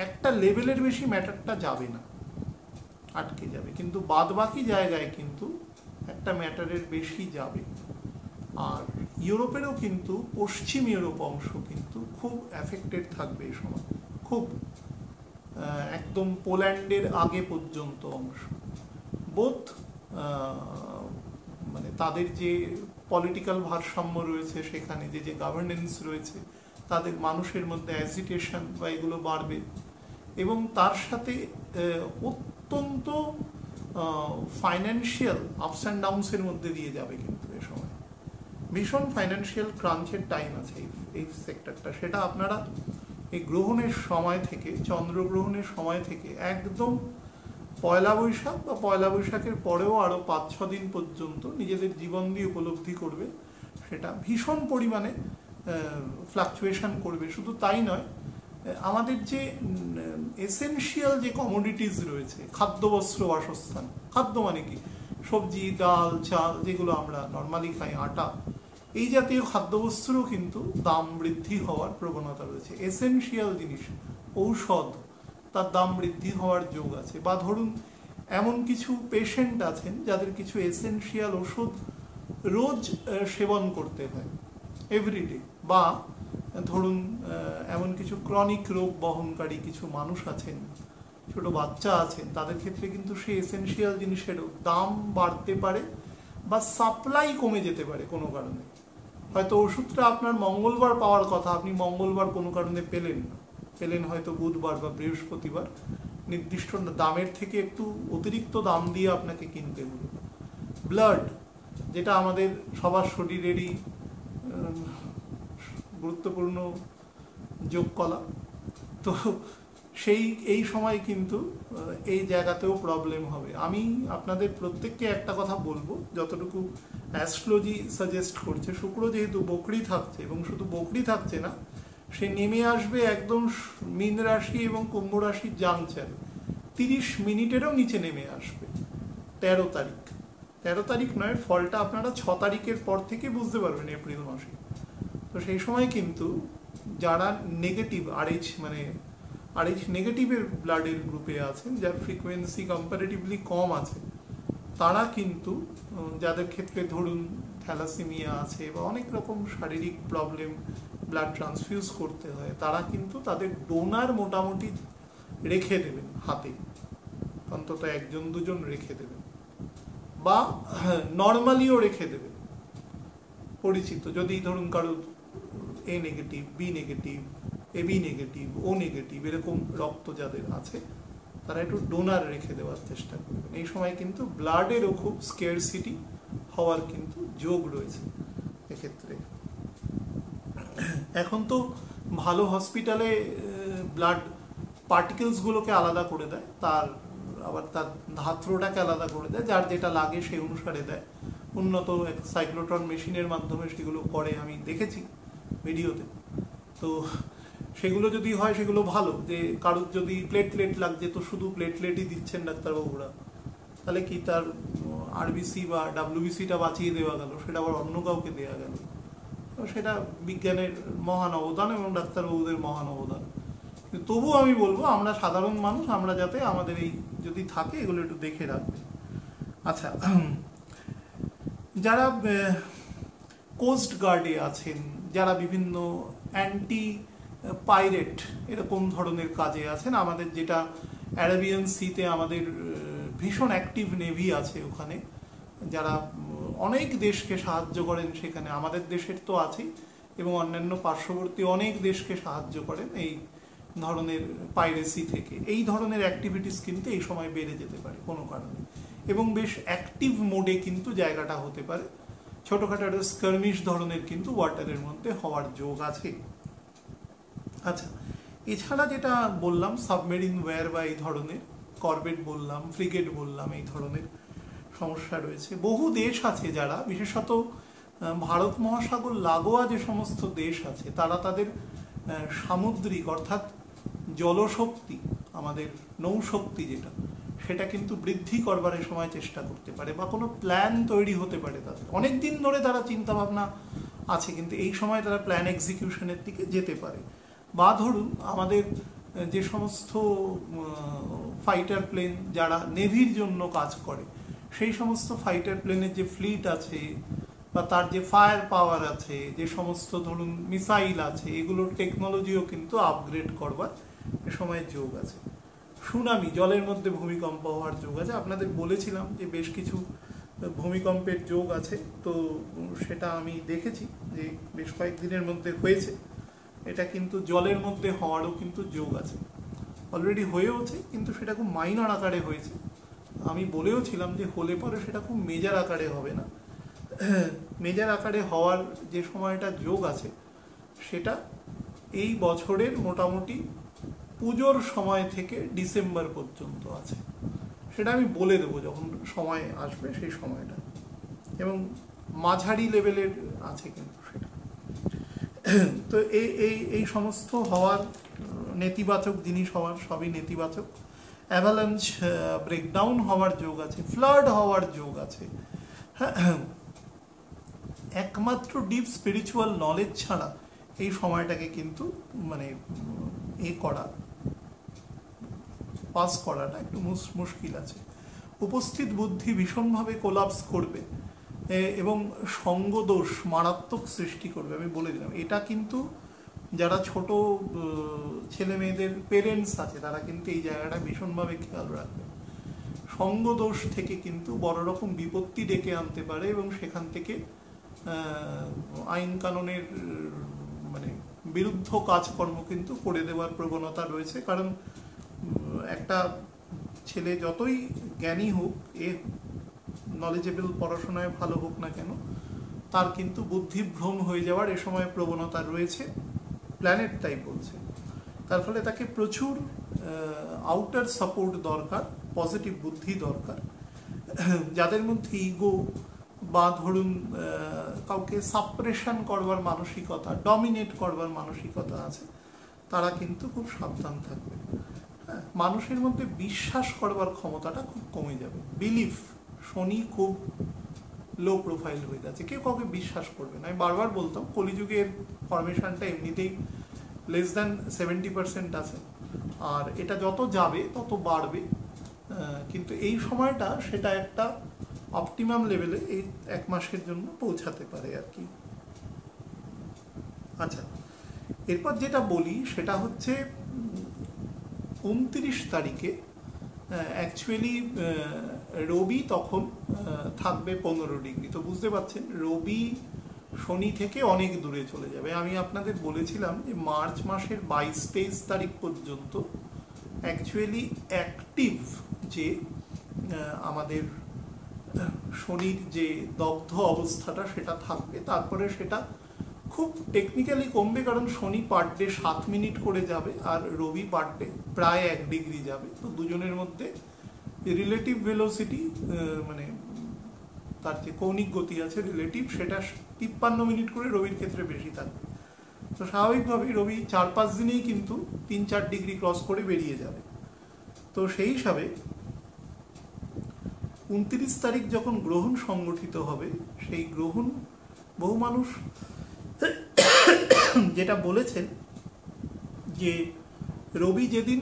একটা লেভেলের বেশি ম্যাটারটা যাবে না, আটকে যাবে, কিন্তু বাদ বাকি জায়গায় কিন্তু একটা ম্যাটারের বেশি যাবে। আর ইউরোপেরও কিন্তু পশ্চিম ইউরোপ অংশ কিন্তু খুব অ্যাফেক্টেড থাকবে এই সময়, খুব একদম পোল্যান্ডের আগে পর্যন্ত অংশ, বোথ মানে তাদের যে পলিটিক্যাল ভারসাম্য রয়েছে, সেখানে যে যে গভর্নেন্স রয়েছে, তাদের মানুষের মধ্যে অ্যাজিটেশন বা এগুলো বাড়বে, এবং তার সাথে অত্যন্ত ফাইন্যান্সিয়াল আপস অ্যান্ড ডাউনসের মধ্যে দিয়ে যাবে কিন্তু এ সময়, ভীষণ ফাইন্যান্সিয়াল ক্রাঞ্চের টাইম আছে এই সেক্টরটা। সেটা আপনারা এই গ্রহণের সময় থেকে, চন্দ্রগ্রহণের সময় থেকে একদম পয়লা বৈশাখ বা পয়লা বৈশাখের পরেও আরও 5-6 দিন পর্যন্ত নিজেদের জীবন দিয়ে উপলব্ধি করবে, সেটা ভীষণ পরিমাণে ফ্লাকচুয়েশন করবে। শুধু তাই নয়, আমাদের যে এসেনশিয়াল যে কমোডিটিস রয়েছে, খাদ্য, বস্ত্র, বাসস্থান, খাদ্য মানে কি, সবজি, ডাল, চাল, যেগুলো আমরা নর্মালি খাই, আটা, এই জাতীয় খাদ্যবস্তুরও কিন্তু দাম বৃদ্ধি হওয়ার প্রবণতা রয়েছে। এসেনশিয়াল জিনিস, ঔষধ, তার দাম বৃদ্ধি হওয়ার যোগ আছে। বা ধরুন এমন কিছু পেশেন্ট আছেন যাদের কিছু এসেনশিয়াল ওষুধ রোজ সেবন করতে হয়, এভরিডে, বা ধরুন এমন কিছু ক্রনিক রোগ বহনকারী কিছু মানুষ আছেন, ছোট বাচ্চা আছেন, তাদের ক্ষেত্রে কিন্তু সেই এসেনশিয়াল জিনিসেরও দাম বাড়তে পারে বা সাপ্লাই কমে যেতে পারে কোনো কারণে। হয়তো ওষুধটা আপনার মঙ্গলবার পাওয়ার কথা, আপনি মঙ্গলবার কোনো কারণে পেলেন হয়তো বুধবার বা বৃহস্পতিবার, নির্দিষ্ট দামের থেকে একটু অতিরিক্ত দাম দিয়ে আপনাকে কিনতে হলো। ব্লাড, যেটা আমাদের সবার শরীরেরই গুরুত্বপূর্ণ যোগকলা, তো এই সময় কিন্তু এই জায়গাতেও প্রবলেম হবে। আমি আপনাদের প্রত্যেককে একটা কথা বলবো, যতটুকু অ্যাস্ট্রোলজি সাজেস্ট করছে, শুক্র যেহেতু বকরি থাকছে, এবং শুধু বকরি থাকছে না, সে নেমে আসবে একদম মীন রাশি এবং কুম্ভ রাশির জাংচারে 30 মিনিটেরও নিচে নেমে আসবে 13 তারিখ। 13 তারিখ নয়, ফলটা আপনারা 6 তারিখের পর থেকে বুঝতে পারবেন এপ্রিল মাসে। তো সেই সময় কিন্তু যারা নেগেটিভ আরএইচ মানে আরএইচ নেগেটিভের ব্লাডের গ্রুপে আছেন, যার ফ্রিকোয়েন্সি কম্পারেটিভলি কম আছে, তারা কিন্তু যাদের ক্ষেত্রে ধরুন থ্যালাসেমিয়া আছে বা অনেক রকম শারীরিক প্রবলেম, ব্লাড ট্রান্সফিউজ করতে হয়, তারা কিন্তু তাদের ডোনার মোটামুটি রেখে দেবেন হাতে, অন্তত 1-2 জন রেখে দেবেন, বা নর্মালিও রেখে দেবেন পরিচিত। যদি ধরুন কারো A negative, B negative, AB negative, O negative এরকম রক্ত যাদের আছে, তারা একটু ডোনার রেখে দেওয়ার চেষ্টা করবেন। এই সময় কিন্তু ব্লাডেরও খুব স্কেরসিটি হওয়ার কিন্তু যোগ রয়েছে এক্ষেত্রে। এখন তো ভালো হসপিটালে ব্লাড পার্টিকেলসগুলোকে আলাদা করে দেয়, তার ধাত্রটাকে আলাদা করে দেয়, যার যেটা লাগে সেই অনুসারে দেয়। উন্নত সাইক্লোট্রন মেশিনের মাধ্যমে সেগুলো করে, আমি দেখেছি ভিডিওতে। তো সেগুলো যদি হয় সেগুলো ভালো, যে কারোর যদি প্লেটলেট লাগছে তো শুধু প্লেটলেটই দিচ্ছেন ডাক্তারবাবুরা, তাহলে কি তার আরবিসি বা ডাব্লিউবিসিটা বাঁচিয়ে দেওয়া গেল, সেটা আবার অন্য কাউকে দেওয়া গেল। তো সেটা বিজ্ঞানের মহান অবদান এবং ডাক্তারবাবুদের মহান অবদান। কিন্তু তবুও আমি বলবো আমরা সাধারণ মানুষ, আমরা যাতে আমাদের এই যদি থাকে এগুলো একটু দেখে রাখবে। আচ্ছা, যারা কোস্ট গার্ডে আছেন, যারা বিভিন্ন অ্যান্টি পাইরেট এরকম ধরনের কাজে আছেন, আমাদের যেটা অ্যারাবিয়ান সিতে আমাদের ভীষণ অ্যাক্টিভ নেভি আছে, ওখানে যারা অনেক দেশকে সাহায্য করেন, সেখানে আমাদের দেশের তো আছেই এবং অন্যান্য পার্শ্ববর্তী অনেক দেশকে সাহায্য করেন এই ধরনের পাইরেসি থেকে। এই ধরনের অ্যাক্টিভিটিস কিন্তু এই সময় বেড়ে যেতে পারে কোনো কারণে, এবং বেশ অ্যাক্টিভ মোডে কিন্তু জায়গাটা হতে পারে। ছোটোখাটো একটা স্কার্মিশ ধরনের কিন্তু ওয়াটারের মধ্যে হওয়ার যোগ আছে। আচ্ছা, এছাড়া যেটা বললাম সাবমেরিন ওয়্যার বা এই ধরনের, করবেট বললাম, ফ্রিগেট বললাম, এই ধরনের সমস্যা রয়েছে। বহু দেশ আছে যারা, বিশেষত ভারত মহাসাগর লাগোয়া যে সমস্ত দেশ আছে, তারা তাদের সামুদ্রিক অর্থাৎ জলশক্তি, আমাদের নৌশক্তি যেটা, সেটা কিন্তু বৃদ্ধি করবার এই সময় চেষ্টা করতে পারে, বা কোনো প্ল্যান তৈরি হতে পারে তাদের। অনেক দিন ধরে তারা চিন্তা ভাবনা আছে, কিন্তু এই সময় তারা প্ল্যান এক্সিকিউশনের দিকে যেতে পারে। বা ধরুন আমাদের যে সমস্ত ফাইটার প্লেন যারা নেভির জন্য কাজ করে, সেই সমস্ত ফাইটার প্লেনের যে ফ্লিট আছে বা তার যে ফায়ার পাওয়ার আছে, যে সমস্ত ধরুন মিসাইল আছে, এগুলোর টেকনোলজিও কিন্তু আপগ্রেড করবার এ সময় যোগ আছে। সুনামি, জলের মধ্যে ভূমিকম্প হওয়ার যোগ আছে। আপনাদের বলেছিলাম যে বেশ কিছু ভূমিকম্পের যোগ আছে, তো সেটা আমি দেখেছি যে বেশ কয়েকদিনের মধ্যে হয়েছে। এটা কিন্তু জলের মধ্যে হওয়ারও কিন্তু যোগ আছে, অলরেডি হয়েওছে, কিন্তু সেটা খুব মাইনর আকারে হয়েছে। আমি বলেও ছিলাম যে হলে পরে সেটা খুব মেজর আকারে হবে না। মেজর আকারে হওয়ার যে সময়টা যোগ আছে সেটা এই বছরের মোটামুটি পুজোর সময় থেকে ডিসেম্বর পর্যন্ত আছে। সেটা আমি বলে দেবো যখন সময় আসবে সেই সময়টা, এবং মাঝারি লেভেলের আছে কিন্তু সেটা। তো এই সমস্ত হওয়ার নেতিবাচক জিনিস হওয়ার সবই নেতিবাচক। অ্যাভালাঞ্চ ব্রেকডাউন হওয়ার যোগ আছে, ফ্লাড হওয়ার যোগ আছে। একমাত্র ডিপ স্পিরিচুয়াল নলেজ ছাড়া এই সময়টাকে কিন্তু মানে পাস করাটা একটু মুশকিল আছে। উপস্থিত বুদ্ধি ভীষণভাবে কোলাপস করবে এবং সঙ্গদোষ মারাত্মক সৃষ্টি করবে। আমি বলে দিলাম, এটা কিন্তু যারা ছোট ছেলে মেয়েদের পেরেন্টস আছে তারা কিন্তু এই জায়গাটা ভীষণভাবে খেয়াল রাখবে। সঙ্গদোষ থেকে কিন্তু বড় রকম বিপত্তি ডেকে আনতে পারে, এবং সেখান থেকে আইন কানুনের মানে বিরুদ্ধ কাজকর্ম কিন্তু করে দেওয়ার প্রবণতা রয়েছে। কারণ একটা ছেলে যতই জ্ঞানী হোক, নলেজেবল পড়াশোনায় ভালো হোক না কেন, তার কিন্তু বুদ্ধিভ্রম হয়ে যাওয়ার এ সময় প্রবণতা রয়েছে, প্ল্যানেট তাই বলছে। তার ফলে তাকে প্রচুর আউটার সাপোর্ট দরকার, পজিটিভ বুদ্ধি দরকার। যাদের মধ্যে ইগো বা ধরুন কাউকে সাপ্রেশন করবার মানসিকতা, ডমিনেট করবার মানসিকতা আছে, তারা কিন্তু খুব সাবধান থাকবে। হ্যাঁ, মানুষের মধ্যে বিশ্বাস করবার ক্ষমতাটা খুব কমে যাবে। বিলিফ, শনি খুব লো প্রোফাইল হয়ে যাচ্ছে, কেউ কাউকে বিশ্বাস করবে না। আমি বারবার বলতাম কলিযুগের ফরমেশনটা এমনিতেই লেস দ্যান 70% আছে, আর এটা যত যাবে তত বাড়বে। কিন্তু এই সময়টা সেটা একটা অপটিমাম লেভেলে এই 1 মাসের জন্য পৌঁছাতে পারে আর কি। আচ্ছা, এরপর যেটা বলি সেটা হচ্ছে 29 তারিখে অ্যাকচুয়ালি রবি তখন থাকবে 15 ডিগ্রি। তো বুঝতে পারছেন রবি শনি থেকে অনেক দূরে চলে যাবে। আমি আপনাদের বলেছিলাম যে মার্চ মাসের 22-23 তারিখ পর্যন্ত অ্যাকচুয়ালি অ্যাক্টিভ যে আমাদের শনির যে দগ্ধ অবস্থাটা সেটা থাকবে, তারপরে সেটা খুব টেকনিক্যালি কমবে, কারণ শনি পার ডে 7 মিনিট করে যাবে আর রবি পার ডে প্রায় 1 ডিগ্রি যাবে। তো দুজনের মধ্যে রিলেটিভ ভেলোসিটি মানে তার যে কৌণিক গতি আছে রিলেটিভ, সেটা 53 মিনিট করে রবির ক্ষেত্রে বেশি থাকবে। তো স্বাভাবিকভাবেই রবি 4-5 দিনেই কিন্তু 3-4 ডিগ্রি ক্রস করে বেরিয়ে যাবে। তো সেই হিসাবে 29 তারিখ যখন গ্রহণ সংগঠিত হবে, সেই গ্রহণ বহু মানুষ যেটা বলেছেন যে রবি যেদিন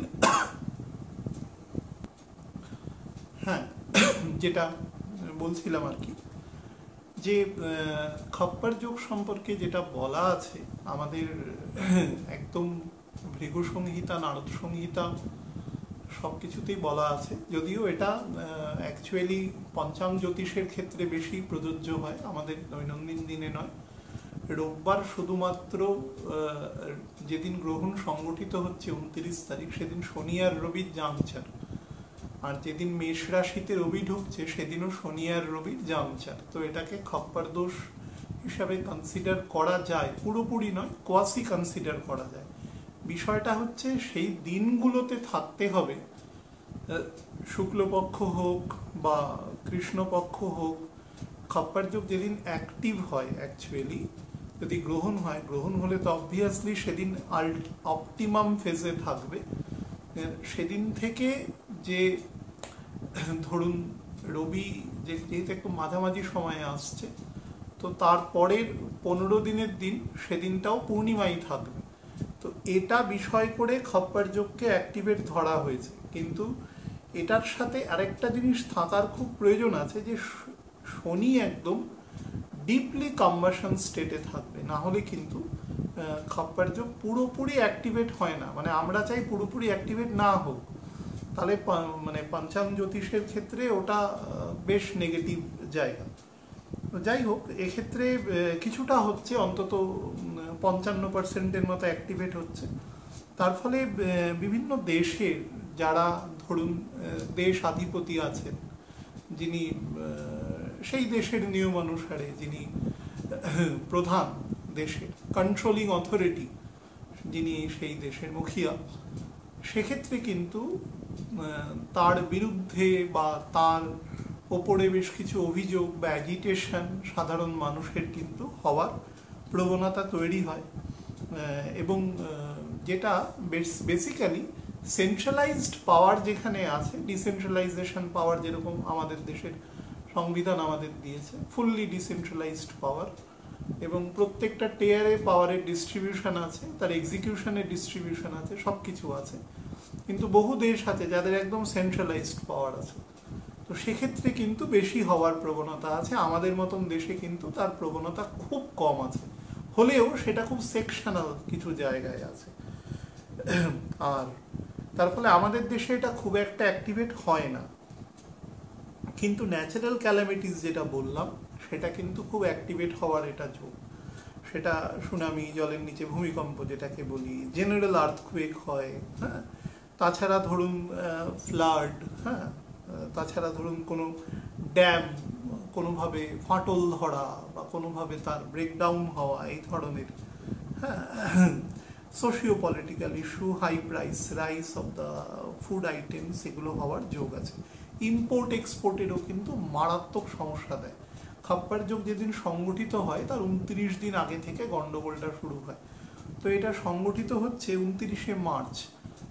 হ্যাঁ যেটা বলছিলাম আর কি, যে খপ্পর যোগ সম্পর্কে যেটা বলা আছে আমাদের একদম ভৃগু সংহিতা, নারদ সংহিতা সব কিছুতেই বলা আছে, যদিও এটা অ্যাকচুয়ালি পঞ্চাঙ্গ জ্যোতিষের ক্ষেত্রে বেশি প্রযোজ্য হয়, আমাদের দৈনন্দিন দিনে নয়। রোববার শুধুমাত্র যেদিন গ্রহণ সংগঠিত হচ্ছে 29 তারিখ, সেদিন শনি আর রবির জামচার, আর যেদিন মেষ রাশিতে রবি ঢুকছে সেদিনও শনি আর রবির জামচার। তো এটাকে খপ্পর দোষ হিসাবে কনসিডার করা যায়, পুরোপুরি নয়, কোয়াসি কনসিডার করা যায়। বিষয়টা হচ্ছে সেই দিনগুলোতে থাকতে হবে, শুক্লপক্ষ হোক বা কৃষ্ণপক্ষ হোক, খপ্পর যোগ যেদিন অ্যাক্টিভ হয় অ্যাকচুয়ালি, যদি গ্রহণ হয়, গ্রহণ হলে তো অবভিয়াসলি সেদিন অপটিমাম ফেজে থাকবে। সেদিন থেকে যে ধরুন রবি যেহেতু একটু মাঝামাঝি সময়ে আসছে, তো তারপরের 15 দিনের দিন সেদিনটাও পূর্ণিমাই থাকবে। তো এটা বিষয় করে খপ্পর যোগকে অ্যাক্টিভেট ধরা হয়েছে, কিন্তু এটার সাথে আরেকটা জিনিস থাকার খুব প্রয়োজন আছে, যে শনি একদম ডিপলি কম্বাশন স্টেটে থাকবে, না হলে কিন্তু খপ্পর যোগ পুরোপুরি অ্যাক্টিভেট হয় না। মানে আমরা চাই পুরোপুরি অ্যাক্টিভেট না হোক, তাহলে মানে পঞ্চাঙ্গ জ্যোতিষের ক্ষেত্রে ওটা বেশ নেগেটিভ জায়গা। যাই হোক, এক্ষেত্রে কিছুটা হচ্ছে, অন্তত 55%-এর মতো অ্যাক্টিভেট হচ্ছে। তার ফলে বিভিন্ন দেশের যারা ধরুন দেশ আধিপতি আছেন, যিনি সেই দেশের নিয়ম অনুসারে যিনি প্রধান, দেশের কন্ট্রোলিং অথরিটি যিনি সেই দেশের মুখিয়া, সেক্ষেত্রে কিন্তু তার বিরুদ্ধে বা তার ওপরে বেশ কিছু অভিযোগ বা অ্যাজিটেশন সাধারণ মানুষের কিন্তু হওয়ার প্রবণতা তৈরি হয়। এবং যেটা বেসিক্যালি সেন্ট্রালাইজড পাওয়ার যেখানে আছে, ডিসেন্ট্রালাইজেশন পাওয়ার যেরকম আমাদের দেশের সংবিধান আমাদের দিয়েছে, ফুললি ডিসেন্ট্রালাইজড পাওয়ার, এবং প্রত্যেকটা টেয়ারে পাওয়ারের ডিস্ট্রিবিউশন আছে, তার এক্সিকিউশনের ডিস্ট্রিবিউশন আছে, সব কিছু আছে। কিন্তু বহু দেশ আছে যাদের একদম সেন্ট্রালাইজড পাওয়ার আছে, তো সেক্ষেত্রে কিন্তু বেশি হওয়ার প্রবণতা আছে। আমাদের মতন দেশে কিন্তু তার প্রবণতা খুব কম আছে, হলেও সেটা খুব সেকশনাল কিছু জায়গায় আছে। আর তার ফলে আমাদের দেশে এটা খুব একটা অ্যাক্টিভেট হয় না। কিন্তু ন্যাচারাল ক্যালামিটিস যেটা বললাম সেটা কিন্তু খুব অ্যাক্টিভেট হওয়ার এটা যোগ। সেটা সুনামি, জলের নিচে ভূমিকম্প যেটাকে বলি, জেনারেল আর্থকুয়েক হয়, হ্যাঁ, তাছাড়া ধরুন ফ্লাড, হ্যাঁ, তাছাড়া ধরুন কোনো ড্যাম কোনোভাবে ফাটল ধরা বা কোনোভাবে তার ব্রেকডাউন হওয়া, এই ধরনের, হ্যাঁ, socio political issue, high price rise of the food items, এগুলো হওয়ার যোগ আছে। ইম্পোর্ট এক্সপোর্টেরও কিন্তু মারাত্মক সমস্যা দেয়। খপ্পর যোগ যেদিন সংগঠিত হয় তার 29 দিন আগে থেকে গন্ডগোলটা শুরু হয়। তো এটা সংগঠিত হচ্ছে 29শে মার্চ।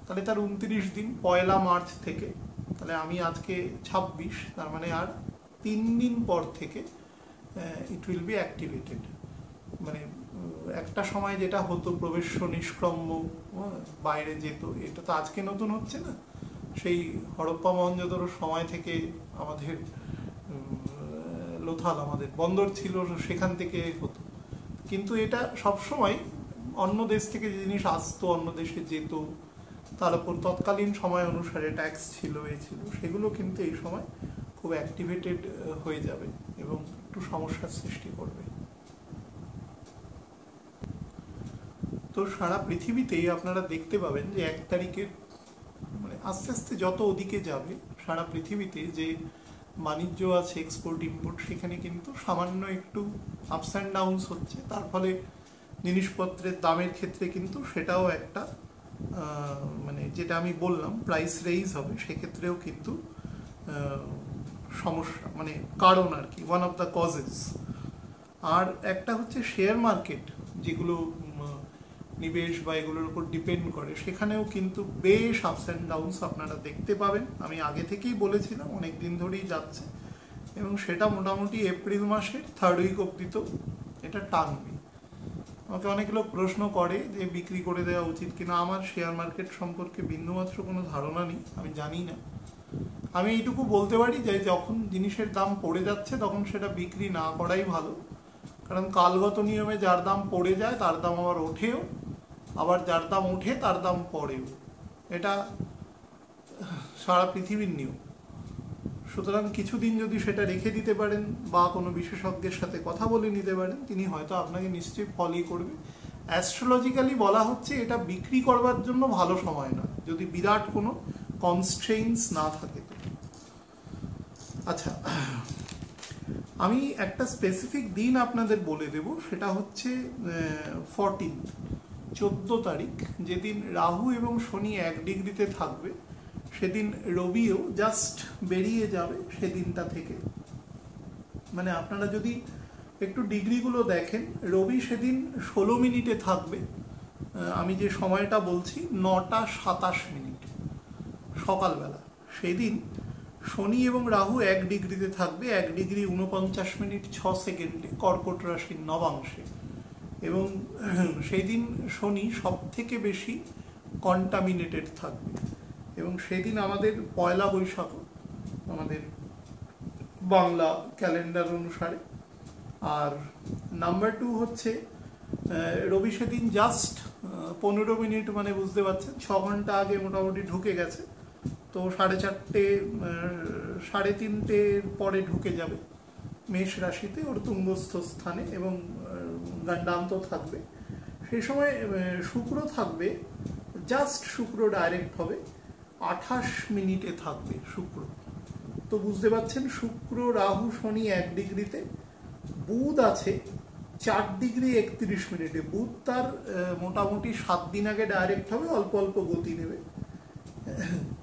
তাহলে তার 29 দিন 1 মার্চ থেকে, তাহলে আমি আজকে 26, তার মানে আর 3 দিন পর থেকে ইট উইল বি অ্যাক্টিভেটেড। মানে একটা সময় যেটা হতো প্রবেশ্য নিষ্ক্রম্য, বাইরে যেত, এটা তো আজকে নতুন হচ্ছে না, সেই হরপ্পা মহেঞ্জোদারোর সময় থেকে আমাদের লোথাল আমাদের বন্দর ছিল, সেখান থেকে হতো। কিন্তু এটা সবসময় অন্য দেশ থেকে যে জিনিস আসতো, অন্য দেশে যেত, তার উপর তৎকালীন সময় অনুসারে ট্যাক্স ছিল, ছিল, সেগুলো কিন্তু এই সময় খুব অ্যাক্টিভেটেড হয়ে যাবে এবং একটু সমস্যার সৃষ্টি করবে। তো সারা পৃথিবীতেই আপনারা দেখতে পাবেন যে 1 তারিখের মানে আস্তে আস্তে যত ওদিকে যাবে সারা পৃথিবীতে যে বাণিজ্য আছে, এক্সপোর্ট ইম্পোর্ট, সেখানে কিন্তু সামান্য একটু আপস অ্যান্ড ডাউনস হচ্ছে। তার ফলে জিনিসপত্রের দামের ক্ষেত্রে কিন্তু সেটাও একটা মানে যেটা আমি বললাম প্রাইস রেইজ হবে, সেক্ষেত্রেও কিন্তু সমস্যা, মানে কারণ আর কি, ওয়ান অফ দ্য কজেস। আর একটা হচ্ছে শেয়ার মার্কেট, যেগুলো নিবেশ বা এগুলোর উপর ডিপেন্ড করে, সেখানেও কিন্তু বেশ আপস অ্যান্ড ডাউনস আপনারা দেখতে পাবেন। আমি আগে থেকেই বলেছিলাম, অনেক দিন ধরেই যাচ্ছে, এবং সেটা মোটামুটি এপ্রিল মাসের 3rd উইক অব্দি তো এটা টানবে। আমাকে অনেক লোক প্রশ্ন করে যে বিক্রি করে দেওয়া উচিত কিনা। আমার শেয়ার মার্কেট সম্পর্কে বিন্দুমাত্র কোনো ধারণা নেই, আমি জানি না। আমি এইটুকু বলতে পারি যে যখন জিনিসের দাম পড়ে যাচ্ছে তখন সেটা বিক্রি না করাই ভালো, কারণ কালগত নিয়মে যার দাম পড়ে যায় তার দাম আবার ওঠেও, আবার যার দাম ওঠে তার দাম পড়েও, এটা সারা পৃথিবীর নিয়ম। সুতরাং কিছুদিন যদি সেটা রেখে দিতে পারেন বা কোনো বিশেষজ্ঞের সাথে কথা বলে নিতে পারেন, তিনি হয়তো আপনাকে নিশ্চয়ই ফলোই করবে। অ্যাস্ট্রোলজিক্যালি বলা হচ্ছে এটা বিক্রি করবার জন্য ভালো সময় নয়, যদি বিরাট কোনো কনস্ট্রেইনস না থাকে। আচ্ছা, আমি একটা স্পেসিফিক দিন আপনাদের বলে দেব, সেটা হচ্ছে 14 তারিখ, যেদিন রাহু এবং শনি 1 ডিগ্রিতে থাকবে, সেদিন রবিও জাস্ট বেরিয়ে যাবে সেদিনটা থেকে। মানে আপনারা যদি একটু ডিগ্রিগুলো দেখেন, রবি সেদিন 16 মিনিটে থাকবে, আমি যে সময়টা বলছি 9টা 27 মিনিট সকালবেলা। সেদিন শনি এবং রাহু 1 ডিগ্রিতে থাকবে, 1 ডিগ্রি 49 মিনিট 6 সেকেন্ডে কর্কট রাশির নবাংশে, এবং সেই দিন শনি সব থেকে বেশি কন্টামিনেটেড থাকবে, এবং সেদিন আমাদের 1 বৈশাখ আমাদের বাংলা ক্যালেন্ডার অনুসারে। আর নাম্বার 2 হচ্ছে রবি সেদিন জাস্ট 15 মিনিট, মানে বুঝতে পারছেন 6 ঘন্টা আগে মোটামুটি ঢুকে গেছে, তো 4:30 3:30 পরে ঢুকে যাবে মেষ রাশিতে, ওর তুঙ্গস্থ স্থানে, এবং গণ্ডান্ত থাকবে। সেই সময় শুক্র থাকবে, জাস্ট শুক্র ডাইরেক্ট হবে 28 মিনিটে থাকবে শুক্র। তো বুঝতে পারছেন শুক্র রাহু শনি 1 ডিগ্রিতে, বুধ আছে 4 ডিগ্রি 31 মিনিটে। বুধ তার মোটামুটি 7 দিন আগে ডাইরেক্ট হবে, অল্প অল্প গতি নেবে।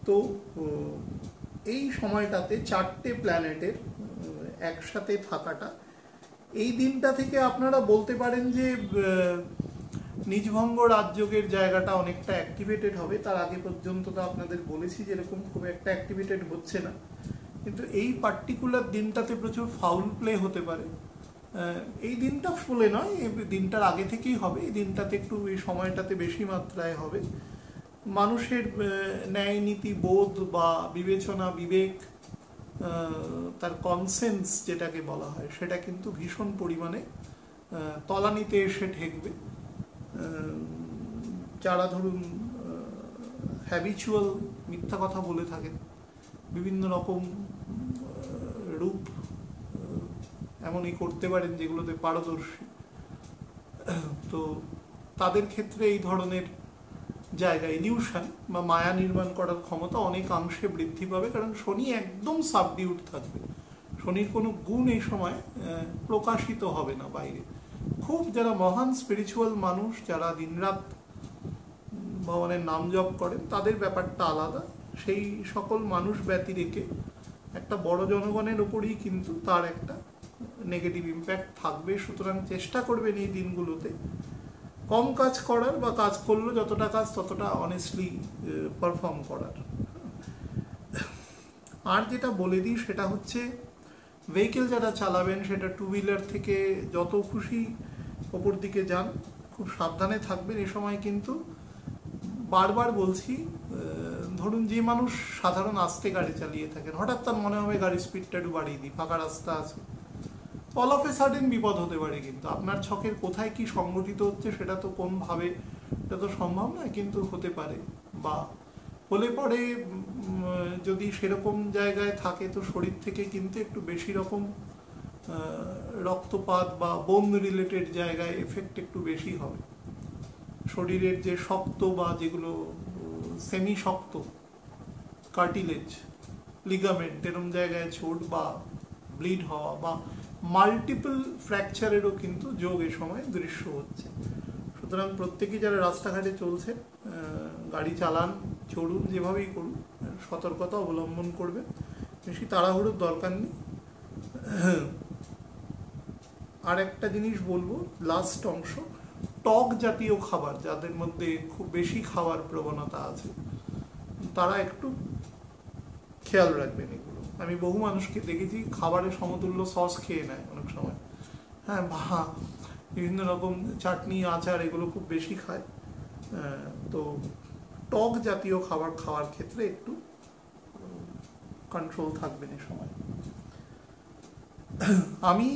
তো এই সময়টাতে 4টে প্ল্যানেটের একসাথে থাকাটা, এই দিনটা থেকে আপনারা বলতে পারেন যে নিজভঙ্গ রাজযোগের জায়গাটা অনেকটা অ্যাক্টিভেটেড হবে। তার আগে পর্যন্ত তো আপনাদের বলেছি যেরকম খুব একটা অ্যাক্টিভেটেড হচ্ছে না, কিন্তু এই পার্টিকুলার দিনটাতে প্রচুর ফাউল প্লে হতে পারে। এই দিনটা ফুলে নয়, এই দিনটার আগে থেকেই হবে। এই দিনটাতে একটু, এই সময়টাতে বেশি মাত্রায় হবে। মানুষের ন্যায় নীতি বোধ বা বিবেচনা বিবেক, তার কনসেন্স যেটাকে বলা হয়, সেটা কিন্তু ভীষণ পরিমাণে তলানিতে এসে ঠেকবে। যারা ধরুন হ্যাবিচুয়াল মিথ্যা কথা বলে থাকেন, বিভিন্ন রকম রূপ এমনই করতে পারেন যেগুলোতে পারদর্শী, তো তাদের ক্ষেত্রে এই ধরনের জায়গায় ইলিউশন বা মায়া নির্মাণ করার ক্ষমতা অনেকাংশে বৃদ্ধি পাবে, কারণ শনি একদম সাবডিউট থাকবে। শনির কোনো গুণ এই সময় প্রকাশিত হবে না বাইরে। খুব যারা মহান স্পিরিচুয়াল মানুষ, যারা দিনরাত ভগবানের নাম জপ করেন, তাদের ব্যাপারটা আলাদা। সেই সকল মানুষ ব্যতি রেখে একটা বড় জনগণের উপরই কিন্তু তার একটা নেগেটিভ ইম্প্যাক্ট থাকবে। সুতরাং চেষ্টা করবেন এই দিনগুলোতে কম কাজ করার বা কাজ করলো যতটা কাজ ততটা অনেস্টলি পারফর্ম করার। আর যেটা বলে দিই সেটা হচ্ছে ভেহিকেল যারা চালাবেন সেটা টু হুইলার থেকে যত খুশি ওপর দিকে যান, খুব সাবধানে থাকবেন। এ সময় কিন্তু বারবার বলছি, ধরুন যে মানুষ সাধারণ আস্তে গাড়ি চালিয়ে থাকেন, হঠাৎ তার মনে হবে গাড়ির স্পিডটা একটু বাড়িয়ে দিই, ফাঁকা রাস্তা আছে, অল অফ এ সাডেন বিপদ হতে পারে। কিন্তু আপনার ছকের কোথায় কি সংগঠিত হচ্ছে সেটা তো কোনভাবে এটা তো সম্ভব নয়, কিন্তু হতে পারে। বা হলে পরে যদি সেরকম জায়গায় থাকে তো শরীর থেকে কিন্তু একটু বেশি রকম রক্তপাত বা বোন রিলেটেড জায়গায় এফেক্ট একটু বেশি হবে। শরীরের যে শক্ত বা যেগুলো সেমি শক্ত কার্টিলেজ, লিগামেন্ট, এরম জায়গায় চোট বা ব্লিড হওয়া বা মাল্টিপল ফ্র্যাকচারেরও কিন্তু যোগ এ সময় দৃশ্য হচ্ছে। সুতরাং প্রত্যেকেই যারা রাস্তাঘাটে চলছে, গাড়ি চালান, চড়ুন, যেভাবেই করুন, সতর্কতা অবলম্বন করবে, বেশি তাড়াহুড়োর দরকার নেই। আর একটা জিনিস বলবো, লাস্ট অংশ, টক জাতীয় খাবার যাদের মধ্যে খুব বেশি খাওয়ার প্রবণতা আছে তারা একটু খেয়াল রাখবেন এগুলো। আমি বহু মানুষকে দেখেছি খাবারের সমতুল্য সস খেয়ে নেয় অনেক সময়, হ্যাঁ, বা বিভিন্ন রকম চাটনি, আচার এগুলো খুব বেশি খায়। তো টক জাতীয় খাবার খাওয়ার ক্ষেত্রে একটু কন্ট্রোল থাকবেন এ সময়। আমি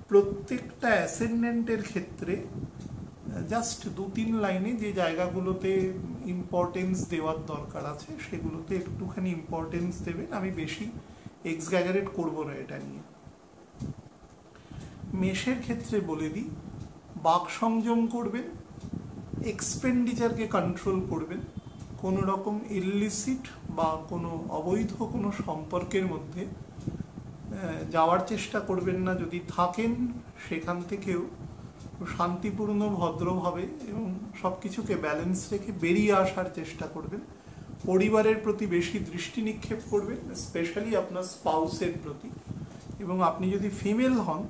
প্রত্যেকটা অ্যাসেন্ডেন্টের ক্ষেত্রে জাস্ট 2-3 লাইনে যে জায়গাগুলোতে ইম্পর্টেন্স দেওয়ার দরকার আছে সেগুলোতে একটুখানি ইম্পর্টেন্স দেবেন। আমি বেশি এক্সগ্যাজারেট করব না এটা নিয়ে। মেষের ক্ষেত্রে বলে দিই, বাক সংযম করবেন, এক্সপেন্ডিচারকে কন্ট্রোল করবেন, কোনো রকম ইলিসিট বা কোনো অবৈধ কোনো সম্পর্কের মধ্যে যাওয়ার চেষ্টা করবেন না। যদি থাকেন সেখান থেকেও শান্তিপূর্ণ, ভদ্রভাবে এবং সব কিছুকে ব্যালেন্স রেখে বেরিয়ে আসার চেষ্টা করবেন। পরিবারের প্রতি বেশি দৃষ্টি নিক্ষেপ করবেন, স্পেশালি আপনার স্পাউসের প্রতি, এবং আপনি যদি ফিমেল হন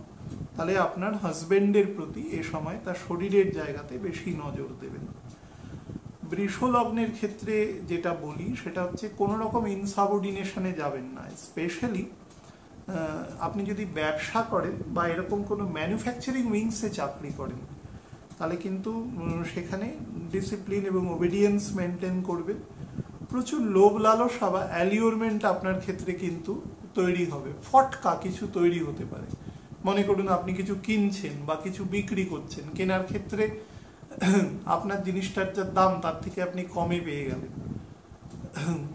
তাহলে আপনার হাজব্যান্ডের প্রতি এ সময় তার শরীরের জায়গাতে বেশি নজর দেবেন। বৃষ লগ্নের ক্ষেত্রে যেটা বলি সেটা হচ্ছে কোনো রকম ইনসাবঅর্ডিনেশনে যাবেন না। স্পেশালি আপনি যদি ব্যবসা করেন বা এরকম কোনো ম্যানুফ্যাকচারিং উইংসে চাকরি করেন তাহলে কিন্তু সেখানে ডিসিপ্লিন এবং ওবিডিয়েন্স মেনটেন করবেন। প্রচুর লোভ লালসা বা অ্যালিওরমেন্ট আপনার ক্ষেত্রে কিন্তু তৈরি হবে, ফটকা কিছু তৈরি হতে পারে। মনে করুন আপনি কিছু কিনছেন বা কিছু বিক্রি করছেন, কেনার ক্ষেত্রে আপনার জিনিসটার যা দাম তার থেকে আপনি কমে পেয়ে গেলেন,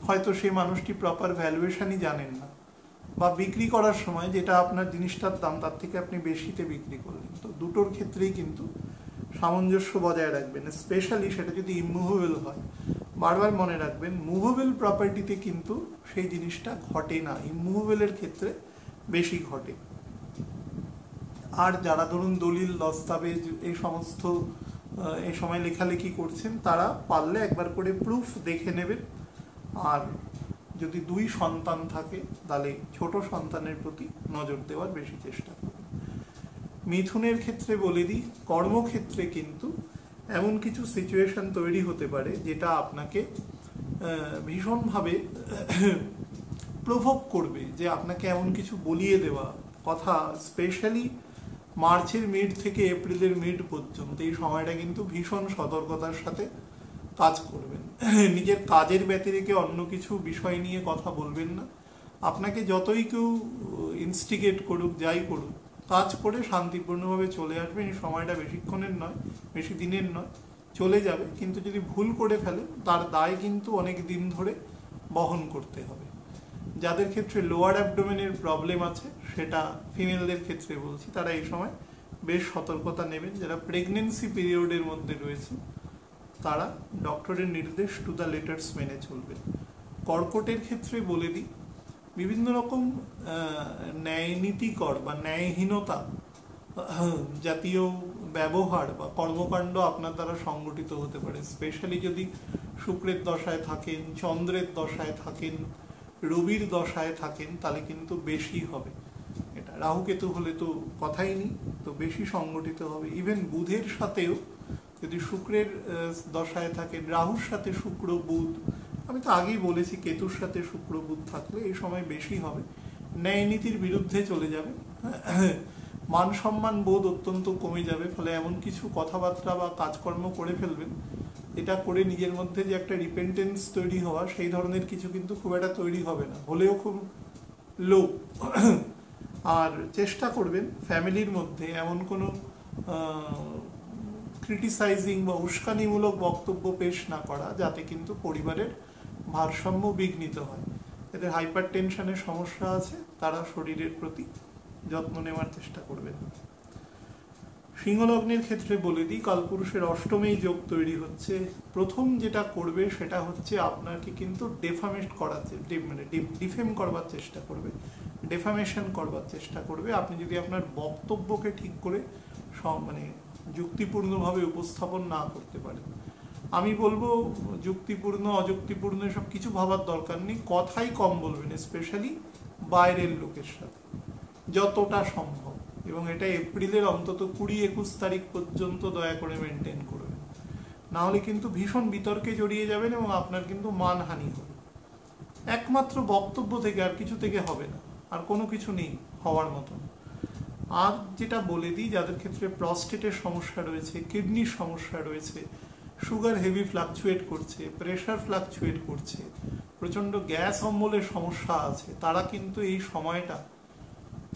হয়তো সেই মানুষটি প্রপার ভ্যালুয়েশনই জানেন না, বা বিক্রি করার সময় যেটা আপনার জিনিসটার দাম তার থেকে আপনি বেশিতে বিক্রি করলেন। তো দুটোর ক্ষেত্রেই কিন্তু সামঞ্জস্য বজায় রাখবেন, স্পেশালি সেটা যদি ইমুভেবল হয়। বারবার মনে রাখবেন, মুভেবল প্রপার্টিতে কিন্তু সেই জিনিসটা ঘটে না, ইমুভেবলের ক্ষেত্রে বেশি ঘটে। আর যারা ধরুন দলিল, দস্তাবেজ এই সমস্ত এই সময় লেখালেখি করছেন তারা পারলে একবার করে প্রুফ দেখে নেবেন। আর যদি 2 সন্তান থাকে তাহলে ছোট সন্তানের প্রতি নজর দেওয়ার বেশি চেষ্টা করবেন। মিথুনের ক্ষেত্রে বলে দিই, কর্মক্ষেত্রে কিন্তু এমন কিছু সিচুয়েশন তৈরি হতে পারে যেটা আপনাকে ভীষণভাবে প্রভোগ করবে, যে আপনাকে এমন কিছু বলিয়ে দেওয়া কথা। স্পেশালি মার্চের মিড থেকে এপ্রিলের মিড পর্যন্ত এই সময়টা কিন্তু ভীষণ সতর্কতার সাথে কাজ করবেন। নিজের কাজের ব্যতিরেকে অন্য কিছু বিষয় নিয়ে কথা বলবেন না। আপনাকে যতই কেউ ইনস্টিগেট করুক, যাই করুক, কাজ করে শান্তিপূর্ণভাবে চলে আসবেন। এই সময়টা বেশিক্ষণের নয়, বেশি দিনের নয়, চলে যাবে। কিন্তু যদি ভুল করে ফেলেন তার দায় কিন্তু অনেক দিন ধরে বহন করতে হবে। যাদের ক্ষেত্রে লোয়ার অ্যাবডোমেনের প্রবলেম আছে, সেটা ফিমেলদের ক্ষেত্রে বলছি, তারা এই সময় বেশ সতর্কতা নেবেন। যারা প্রেগনেন্সি পিরিয়ডের মধ্যে রয়েছে তারা ডক্টরের নির্দেশ টু দ্য লেটার্স মেনে চলবেন। কর্কটের ক্ষেত্রে বলে দিই, বিভিন্ন রকম ন্যায়নীতিকর বা ন্যায়হীনতা জাতীয় ব্যবহার বা কর্মকাণ্ড আপনার দ্বারা সংগঠিত হতে পারে। স্পেশালি যদি শুক্রের দশায় থাকেন, চন্দ্রের দশায় থাকেন, রবির দশায় থাকেন, তাহলে কিন্তু বেশি হবে। এটা রাহু কেতু হলে তো কথাই নেই, তো বেশি সংগঠিত হবে। ইভেন বুধের সাথেও যদি শুক্রের দশায় থাকেন, রাহুর সাথে শুক্র বুধ, আমি তো আগেই বলেছি কেতুর সাথে শুক্র বুধ থাকলে এই সময় বেশি হবে, ন্যায় নীতির বিরুদ্ধে চলে যাবে, মান সম্মান বোধ অত্যন্ত কমে যাবে, ফলে এমন কিছু কথাবার্তা বা কাজকর্ম করে ফেলবেন এটা করে নিজের মধ্যে যে একটা রিপেন্টেন্স তৈরি হওয়া সেই ধরনের কিছু কিন্তু খুব একটা তৈরি হবে না, হলেও খুব লো। আর চেষ্টা করবেন ফ্যামিলির মধ্যে এমন কোনো ক্রিটিসাইজিং বা উস্কানিমূলক বক্তব্য পেশ না করা যাতে কিন্তু পরিবারের ভারসাম্য বিঘ্নিত হয়। এদের হাইপার টেনশনের সমস্যা আছে, তারা শরীরের প্রতি যত্ন নেওয়ার চেষ্টা করবেন। সিংহলগ্নের ক্ষেত্রে বলে দিই, কালপুরুষের অষ্টমেই যোগ তৈরি হচ্ছে। প্রথম যেটা করবে সেটা হচ্ছে আপনাকে কিন্তু ডেফামেট করাতে, মানে ডিফেম করবার চেষ্টা করবে, ডেফামেশন করবার চেষ্টা করবে। আপনি যদি আপনার বক্তব্যকে ঠিক করে মানে যুক্তিপূর্ণভাবে উপস্থাপন না করতে পারেন, আমি বলবো যুক্তিপূর্ণ অযুক্তিপূর্ণ সব কিছু ভাবার দরকার নেই, কথাই কম বলবেন, স্পেশালি বাইরের লোকের সাথে যতটা সম্ভব, এবং এটা এপ্রিলের অন্তত 20-21 তারিখ পর্যন্ত দয়া করে মেনটেন করবেন, না হলে কিন্তু ভীষণ বিতর্কে জড়িয়ে যাবেন এবং আপনার কিন্তু মানহানি হবে। একমাত্র বক্তব্য থেকে আর কিছু থেকে হবে না, আর কোনো কিছু নেই হওয়ার মতন। আর যেটা বলে দিই, যাদের ক্ষেত্রে প্রস্টেটের সমস্যা রয়েছে, কিডনির সমস্যা রয়েছে, সুগার হেভি ফ্লাকচুয়েট করছে, প্রেশার ফ্লাকচুয়েট করছে, প্রচণ্ড গ্যাস অম্বলের সমস্যা আছে, তারা কিন্তু এই সময়টা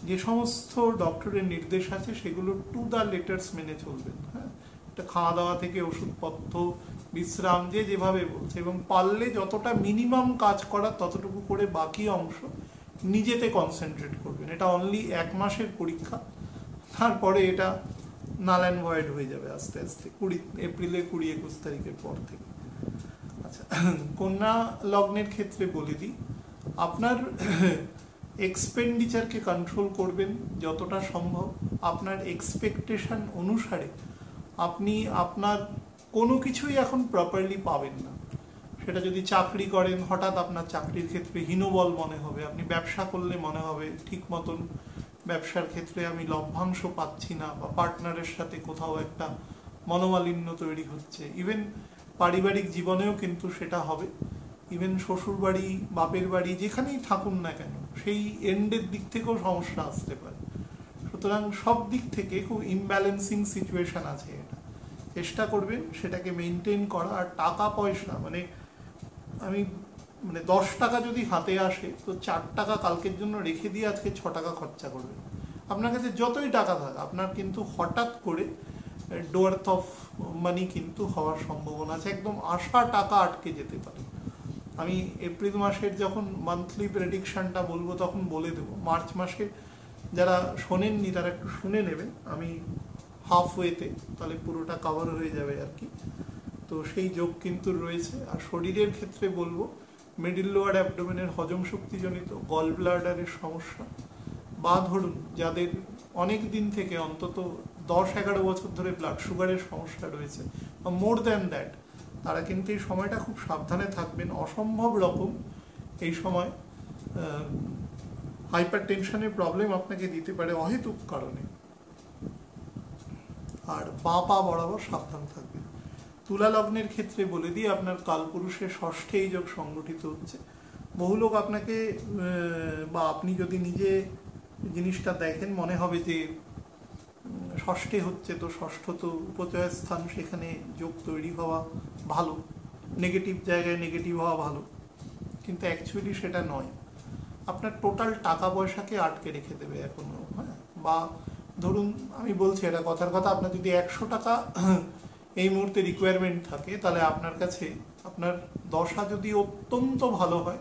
যে সমস্ত ডক্টরের নির্দেশ আছে সেগুলো টু দ্য লেটার্স মেনে চলবেন। হ্যাঁ, এটা খাওয়া দাওয়া থেকে ওষুধপত্র, বিশ্রাম, যে যেভাবে বলছে, এবং পারলে যতটা মিনিমাম কাজ করার ততটুকু করে বাকি অংশ নিজেতে কনসেন্ট্রেট করবেন। এটা অনলি 1 মাসের পরীক্ষা, তারপরে এটা নাল অ্যান্ড ভয়েড হয়ে যাবে আস্তে আস্তে এপ্রিলের 20-21 তারিখের পর থেকে। আচ্ছা, কন্যা লগ্নের ক্ষেত্রে বলে দিই, আপনার এক্সপেন্ডিচারকে কন্ট্রোল করবেন যতটা সম্ভব। আপনার এক্সপেকটেশন অনুসারে আপনি আপনার কোনো কিছুই এখন প্রপারলি পাবেন না। সেটা যদি চাকরি করেন, হঠাৎ আপনার চাকরির ক্ষেত্রে হীনবল মনে হবে, আপনি ব্যবসা করলে মনে হবে ঠিক মতন ব্যবসার ক্ষেত্রে আমি লভ্যাংশ পাচ্ছি না, বা পার্টনারের সাথে কোথাও একটা মনোমালিন্য তৈরি হচ্ছে। ইভেন পারিবারিক জীবনেও কিন্তু সেটা হবে, ইভেন শ্বশুর বাড়ি, বাপের বাড়ি, যেখানেই থাকুন না কেন, সেই এন্ডের দিক থেকেও সমস্যা আসতে পারে। সুতরাং সব দিক থেকে খুব ইমব্যালেন্সিং সিচুয়েশন আছে। এটা চেষ্টা করবেন সেটাকে মেনটেন করা। আর টাকা পয়সা মানে 10 টাকা যদি হাতে আসে, তো 4 টাকা কালকের জন্য রেখে দিয়ে আজকে 6 টাকা খরচা করবেন। আপনার কাছে যতই টাকা থাকে, আপনার কিন্তু হঠাৎ করে ডোয়ার্থ অফ মানি কিন্তু হওয়ার সম্ভাবনা আছে, একদম আসা টাকা আটকে যেতে পারে। আমি এপ্রিল মাসের যখন মান্থলি প্রেডিকশনটা বলবো তখন বলে দেবো। মার্চ মাসে যারা শোনেননি তারা একটু শুনে নেবেন, আমি হাফওয়েতে, তাহলে পুরোটা কভার হয়ে যাবে আর কি। তো সেই যোগ কিন্তু রয়েছে। আর শরীরের ক্ষেত্রে বলবো, মিডিল লোয়ার অ্যাবডোমেনের হজম শক্তিজনিত, গল ব্লাডারের সমস্যা, বা ধরুন যাদের অনেক দিন থেকে অন্তত 10-11 বছর ধরে ব্লাড সুগারের সমস্যা রয়েছে, বা মোর দ্যান দ্যাট, তারা কিন্তু এই সময়টা খুব সাবধানে থাকবেন। অসম্ভব রকম এই সময় হাইপার টেনশনের প্রবলেম আপনাকে দিতে পারে অহেতুক কারণে। আর বাঁ পা বরাবর সাবধান থাকবেন। তুলা লগ্নের ক্ষেত্রে বলে দিই, আপনার কালপুরুষের ষষ্ঠে এই যোগ সংগঠিত হচ্ছে। বহু লোক আপনাকে, বা আপনি যদি নিজে জিনিসটা দেখেন, মনে হবে যে ষষ্ঠে হচ্ছে, তো ষষ্ঠ তো উপচয় স্থান, সেখানে যোগ তৈরি হওয়া ভালো, নেগেটিভ জায়গায় নেগেটিভ হওয়া ভালো, কিন্তু অ্যাকচুয়ালি সেটা নয়। আপনার টোটাল টাকা পয়সাকে আটকে রেখে দেবে এখনো। হ্যাঁ, বা ধরুন আমি বলছি এটা কথার কথা, আপনার যদি 100 টাকা এই মুহূর্তে রিকোয়ারমেন্ট থাকে, তাহলে আপনার কাছে আপনার দশা যদি অত্যন্ত ভালো হয়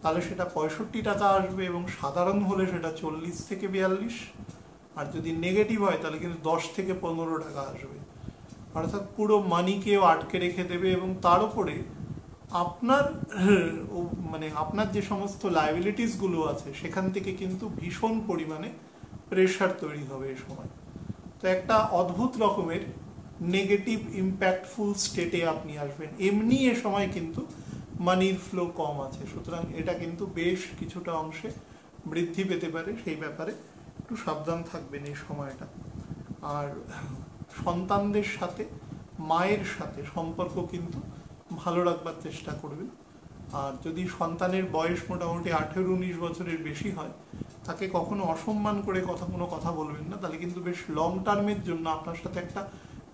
তাহলে সেটা 65 টাকা আসবে, এবং সাধারণ হলে সেটা 40 থেকে 42, আর যদি নেগেটিভ হয় তাহলে কিন্তু 10 থেকে 15 টাকা আসবে। অর্থাৎ পুরো মানিকেও আটকে রেখে দেবে, এবং তার উপরে আপনার আপনার যে সমস্ত লায়াবিলিটিসগুলো আছে সেখান থেকে কিন্তু ভীষণ পরিমাণে প্রেশার তৈরি হবে এই সময়। তো একটা অদ্ভুত রকমের নেগেটিভ ইম্প্যাক্টফুল স্টেটে আপনি আসবেন। এমনি এ সময় কিন্তু মানির ফ্লো কম আছে, সুতরাং এটা কিন্তু বেশ কিছুটা অংশে বৃদ্ধি পেতে পারে, সেই ব্যাপারে একটু সাবধান থাকবেন এই সময়টা। আর সন্তানদের সাথে মায়ের সাথে সম্পর্ক কিন্তু ভালো রাখবার চেষ্টা করবেন। আর যদি সন্তানের বয়স মোটামুটি 18-19 বছরের বেশি হয়, তাকে কখনো অসম্মান করে কোনো কথা বলবেন না, তাহলে কিন্তু বেশ লং টার্মের জন্য আপনার সাথে একটা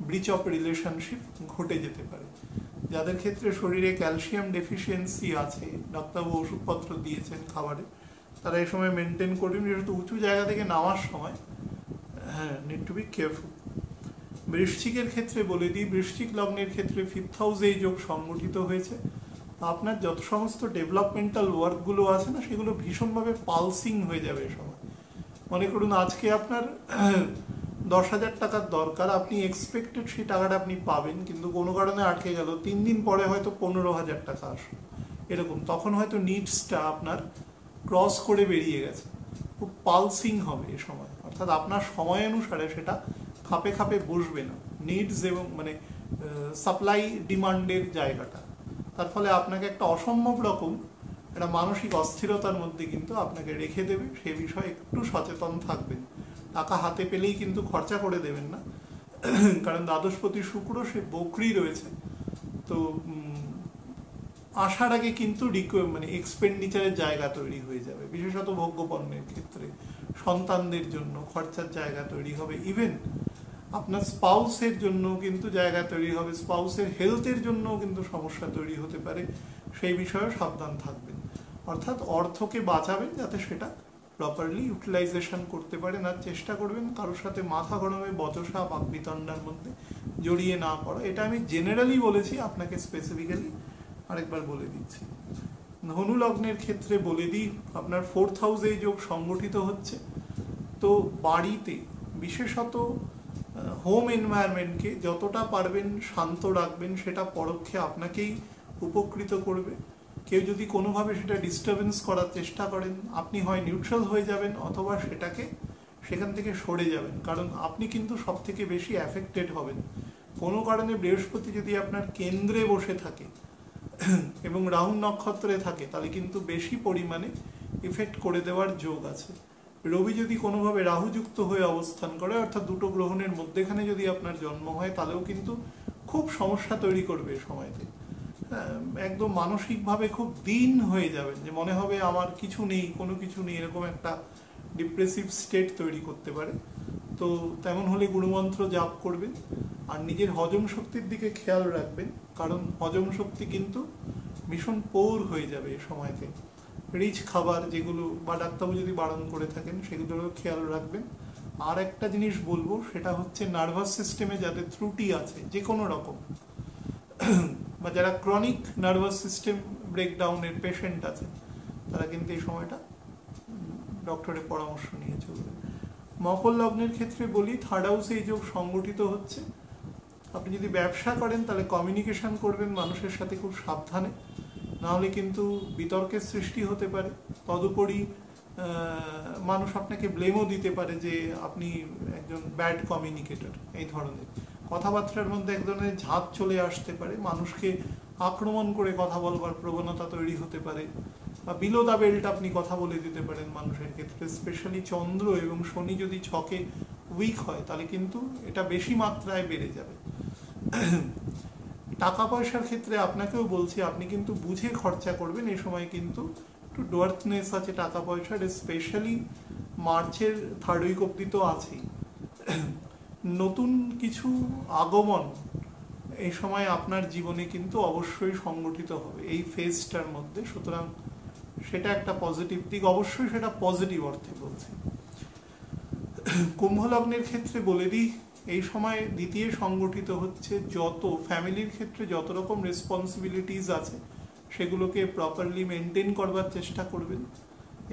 ব্রিচ অফ রিলেশনশিপ ঘটে যেতে পারে। যাদের ক্ষেত্রে শরীরে ক্যালসিয়াম ডেফিসিয়েন্সি আছে, ডাক্তারবাবু ওষুধপত্র দিয়েছেন খাবারে, তারা এই সময় মেনটেন করবেন, যেহেতু উঁচু জায়গা থেকে নামার সময় নিড টু বি কেয়ারফুল। বৃশ্চিকের ক্ষেত্রে বলে দিই, বৃশ্চিক লগ্নের ক্ষেত্রে 5th হাউসে এই যোগ সংগঠিত হয়েছে। আপনার যত সমস্ত ডেভেলপমেন্টাল ওয়ার্কগুলো আছে না, সেগুলো ভীষণভাবে পালসিং হয়ে যাবে এ সময়। মনে করুন আজকে আপনার 10,000 টাকার দরকার, আপনি এক্সপেক্টেড সেই টাকাটা আপনি পাবেন, কিন্তু কোনো কারণে আটকে গেল, 3 দিন পরে হয়তো 15,000 টাকা আসবে এরকম, তখন হয়তো নিডসটা আপনার ক্রস করে বেরিয়ে গেছে। খুব পালসিং হবে এ সময়, অর্থাৎ আপনার সময় অনুসারে সেটা খাপে খাপে বসবে না, নিডস এবং মানে সাপ্লাই ডিমান্ডের জায়গাটা। তার ফলে আপনাকে একটা অসম্ভব রকম একটা মানসিক অস্থিরতার মধ্যে কিন্তু আপনাকে রেখে দেবে। সে বিষয়ে একটু সচেতন থাকবেন। টাকা হাতে পেলেই কিন্তু খরচা করে দেবেন না, কারণ দ্বাদশপতি শুক্র সে বকরি রয়েছে, তো আসার আগে কিন্তু মানে এক্সপেন্ডিচারের জায়গা তৈরি হয়ে যাবে, বিশেষত ভোগ্যপণ্যের ক্ষেত্রে সন্তানদের জন্য খরচার জায়গা তৈরি হবে। ইভেন আপনার স্পাউসের জন্য কিন্তু জায়গা তৈরি হবে, স্পাউসের হেলথের জন্যও কিন্তু সমস্যা তৈরি হতে পারে, সেই বিষয়ে সাবধান থাকবেন। অর্থাৎ অর্থকে বাঁচাবেন যাতে সেটা প্রপারলি ইউটিলাইজেশন করতে পারেন, আর চেষ্টা করবেন কারোর সাথে মাথা গরমে বচসা বাকবিতণ্ডার মধ্যে জড়িয়ে না পড়া। এটা আমি জেনারেলি বলেছি, আপনাকে স্পেসিফিক্যালি আরেকবার বলে দিচ্ছি। ধনু লগ্নের ক্ষেত্রে বলে দিই, আপনার 4th হাউসে এই যোগ সংগঠিত হচ্ছে, তো বাড়িতে বিশেষত হোম এনভায়রনমেন্টকে যতটা পারবেন শান্ত রাখবেন, সেটা পরোক্ষে আপনাকেই উপকৃত করবে। কেউ যদি কোনোভাবে সেটা ডিস্টারবেন্স করার চেষ্টা করেন, আপনি হয় নিউট্রাল হয়ে যাবেন অথবা সেখান থেকে সরে যাবেন, কারণ আপনি কিন্তু সব থেকে বেশি অ্যাফেক্টেড হবেন। কোনো কারণে বৃহস্পতি যদি আপনার কেন্দ্রে বসে থাকে এবং রাহু নক্ষত্রে থাকে, তাহলে কিন্তু বেশি পরিমাণে ইফেক্ট করে দেওয়ার যোগ আছে। রবি যদি কোনোভাবে রাহুযুক্ত হয়ে অবস্থান করে, অর্থাৎ দুটো গ্রহণের মধ্যেখানে যদি আপনার জন্ম হয়, তাহলেও কিন্তু খুব সমস্যা তৈরি করবে এই সময়তে। একদম মানসিকভাবে খুব দিন হয়ে যাবেন, যে মনে হবে আমার কিছু নেই, কোনো কিছু নেই, এরকম একটা ডিপ্রেসিভ স্টেট তৈরি করতে পারে। তো তেমন হলে গুরুমন্ত্র জাপ করবেন, আর নিজের হজম শক্তির দিকে খেয়াল রাখবেন, কারণ হজম শক্তি কিন্তু ভীষণ পোর হয়ে যাবে এই সময়তে। রিচ খাবার যেগুলো বা ডাক্তারবাবু যদি বারণ করে থাকেন, সেগুলোরও খেয়াল রাখবেন। আর একটা জিনিস বলবো, সেটা হচ্ছে নার্ভাস সিস্টেমে যাদের ত্রুটি আছে যে কোনো রকম, বা যারা ক্রনিক নার্ভাস সিস্টেম ব্রেকডাউনের পেশেন্ট আছে, তারা কিন্তু এই সময়টা ডক্টরের পরামর্শ নিয়ে চলবে। মকর লগ্নের ক্ষেত্রে বলি, 3rd হাউসে এই যোগ সংগঠিত হচ্ছে। আপনি যদি ব্যবসা করেন, তাহলে কমিউনিকেশন করবেন মানুষের সাথে খুব সাবধানে, নাহলে কিন্তু বিতর্কের সৃষ্টি হতে পারে। তদুপরি মানুষ আপনাকে ব্লেমও দিতে পারে যে আপনি একজন ব্যাড কমিউনিকেটর। এই ধরনের কথাবার্তার মধ্যে এক ধরনের ঝাঁজ চলে আসতে পারে, মানুষকে আক্রমণ করে কথা বলবার প্রবণতা তৈরি হতে পারে, বা বিলো দ্য বেল্ট আপনি কথা বলে দিতে পারেন মানুষের ক্ষেত্রে। স্পেশালি চন্দ্র এবং শনি যদি ছকে উইক হয়, তাহলে কিন্তু এটা বেশি মাত্রায় বেড়ে যাবে। টাকা পয়সার ক্ষেত্রে আপনাকেও বলছি, আপনি কিন্তু বুঝে খরচা করবেন। এই সময় কিন্তু একটু ডোয়ার্থনেস আছে টাকা পয়সার, স্পেশালি মার্চের 3rd উইক অব্দি তো আছেই। নতুন কিছু আগমন এই সময় আপনার জীবনে কিন্তু অবশ্যই সংগঠিত হবে এই ফেজটার মধ্যে, সুতরাং সেটা একটা পজিটিভ দিক, অবশ্যই সেটা পজিটিভ অর্থে বলছি। কুম্ভ লগ্নের ক্ষেত্রে বলে দিই, এই সময় দ্বিতীয় সংগঠিত হচ্ছে, যত ফ্যামিলির ক্ষেত্রে যত রকম রেসপন্সিবিলিটিস আছে সেগুলোকে প্রপারলি মেনটেন করবার চেষ্টা করবেন,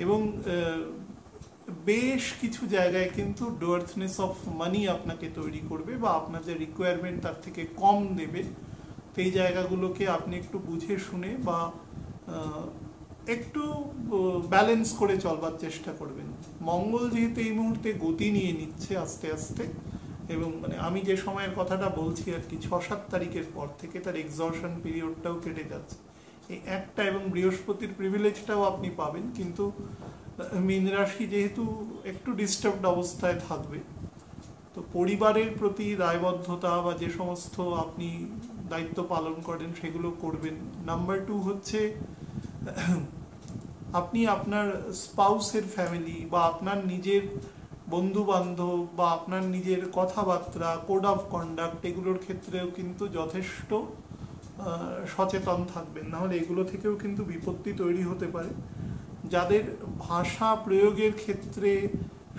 এবং বেশ কিছু জায়গায় কিন্তু ডোয়ার্থনেস অফ মানি আপনাকে তৈরি করবে, বা আপনার যে রিকোয়ারমেন্ট তার থেকে কম দেবে। তো এই জায়গাগুলোকে আপনি একটু বুঝে শুনে বা একটু ব্যালেন্স করে চলবার চেষ্টা করবেন। মঙ্গল যেহেতু এই মুহূর্তে গতি নিয়ে নিচ্ছে আস্তে আস্তে, এবং মানে আমি যে সময়ের কথাটা বলছি আর কি, 6-7 তারিখের পর থেকে তার এক্সজশন পিরিয়ডটাও কেটে যাচ্ছে। এই একটা এবং বৃহস্পতির প্রিভিলেজটাও আপনি পাবেন, কিন্তু মীন রাশি যেহেতু একটু ডিস্টার্বড অবস্থায় থাকবে, তো পরিবারের প্রতি দায়বদ্ধতা বা যে সমস্ত আপনি দায়িত্ব পালন করেন সেগুলো করবেন। নাম্বার 2 হচ্ছে আপনি আপনার স্পাউসের ফ্যামিলি বা আপনার নিজের বন্ধু বান্ধব বা আপনার নিজের কথাবার্তা, কোড অফ কন্ডাক্ট, এগুলোর ক্ষেত্রেও কিন্তু যথেষ্ট সচেতন থাকবেন, নাহলে এগুলো থেকেও কিন্তু বিপত্তি তৈরি হতে পারে। যাদের ভাষা প্রয়োগের ক্ষেত্রে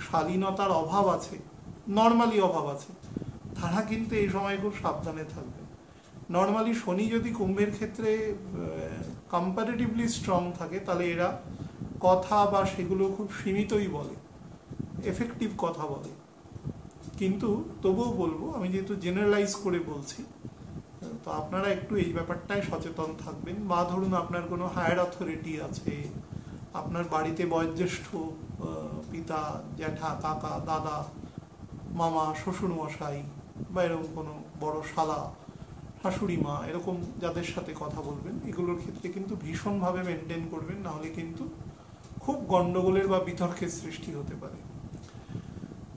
শালীনতার অভাব আছে, নর্মালি অভাব আছে, তারা কিন্তু এই সময় খুব সাবধানে থাকবেন। নর্মালি শনি যদি কুম্ভের ক্ষেত্রে কম্পারেটিভলি স্ট্রং থাকে, তাহলে এরা কথা বা সেগুলো খুব সীমিতই বলে, এফেক্টিভ কথা বলে। কিন্তু তবুও বলবো, আমি যেহেতু জেনারেলাইজ করে বলছি, তো আপনারা একটু এই ব্যাপারটায় সচেতন থাকবেন। বা ধরুন আপনার কোনো হায়ার অথরিটি আছে, আপনার বাড়িতে বয়োজ্যেষ্ঠ পিতা, জ্যাঠা, কাকা, দাদা, মামা, শ্বশুরমশাই বা এরকম কোনো বড় শালা, শাশুড়ি মা, এরকম যাদের সাথে কথা বলবেন, এগুলোর ক্ষেত্রে কিন্তু ভীষণভাবে মেনটেন করবেন, নাহলে কিন্তু খুব গন্ডগোলের বা বিতর্কের সৃষ্টি হতে পারে।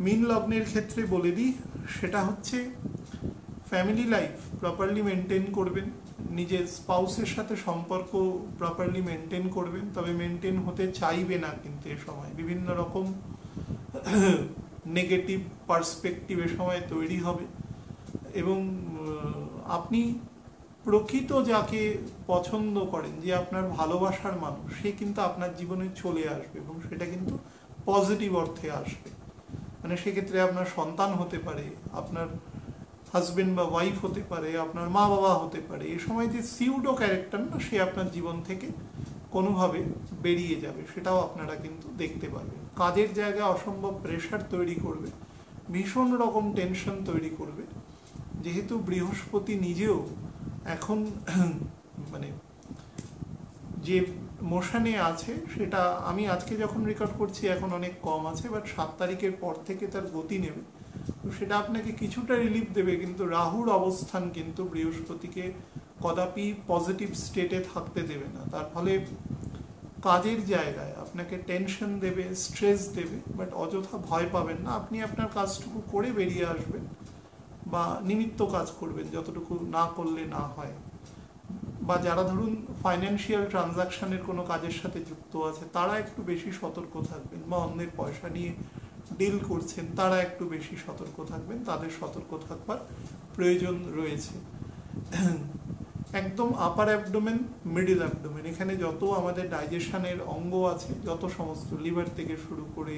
মীন লগ্নের ক্ষেত্রে বলে দিই, সেটা হচ্ছে ফ্যামিলি লাইফ প্রপারলি মেনটেন করবেন, নিজের স্পাউসের সাথে সম্পর্ক প্রপারলি মেনটেন করবেন, তবে মেনটেন হতে চাইবে না কিন্তু এ সময় বিভিন্ন রকম নেগেটিভ পার্সপেক্টিভ এ সময় তৈরি হবে। এবং আপনি প্রকৃত যাকে পছন্দ করেন, যে আপনার ভালোবাসার মানুষ, সে কিন্তু আপনার জীবনে চলে আসবে এবং সেটা কিন্তু পজিটিভ অর্থে আসবে। মানে সেক্ষেত্রে আপনার সন্তান হতে পারে, আপনার হাজবেন্ড বা ওয়াইফ হতে পারে, আপনার মা বাবা হতে পারে। এই সময় যে সিউডো ক্যারেক্টার না, সে আপনার জীবন থেকে কোনোভাবে বেরিয়ে যাবে, সেটাও আপনারা কিন্তু দেখতে পারবেন। কাজের জায়গায় অসম্ভব প্রেশার তৈরি করবে, ভীষণ রকম টেনশন তৈরি করবে, যেহেতু বৃহস্পতি নিজেও এখন মানে যে মোশনে আছে, সেটা আমি আজকে যখন রেকর্ড করছি এখন অনেক কম আছে, বাট 7 তারিখের পর থেকে তার গতি নেবে, তো সেটা আপনাকে কিছুটা রিলিফ দেবে। কিন্তু রাহুর অবস্থান কিন্তু বৃহস্পতিকে কদাপি পজিটিভ স্টেটে থাকতে দেবে না, তার ফলে কাজের জায়গায় আপনাকে টেনশন দেবে, স্ট্রেস দেবে, বাট অযথা ভয় পাবেন না। আপনি আপনার কাজটুকু করে বেরিয়ে আসবেন বা নিমিত্ত কাজ করবেন, যতটুকু না করলে না হয়। বা যারা ধরুন ফাইন্যান্সিয়াল ট্রানজাকশনের কোনো কাজের সাথে যুক্ত আছে, তারা একটু বেশি সতর্ক থাকবেন, বা অন্যের পয়সা নিয়ে ডিল করছেন, তারা একটু বেশি সতর্ক থাকবেন, তাদের সতর্ক থাকবার প্রয়োজন রয়েছে। একদম আপার অ্যাবডোমেন, মিডল অ্যাবডোমেন, এখানে যত আমাদের ডাইজেশনের অঙ্গ আছে, যত সমস্ত লিভার থেকে শুরু করে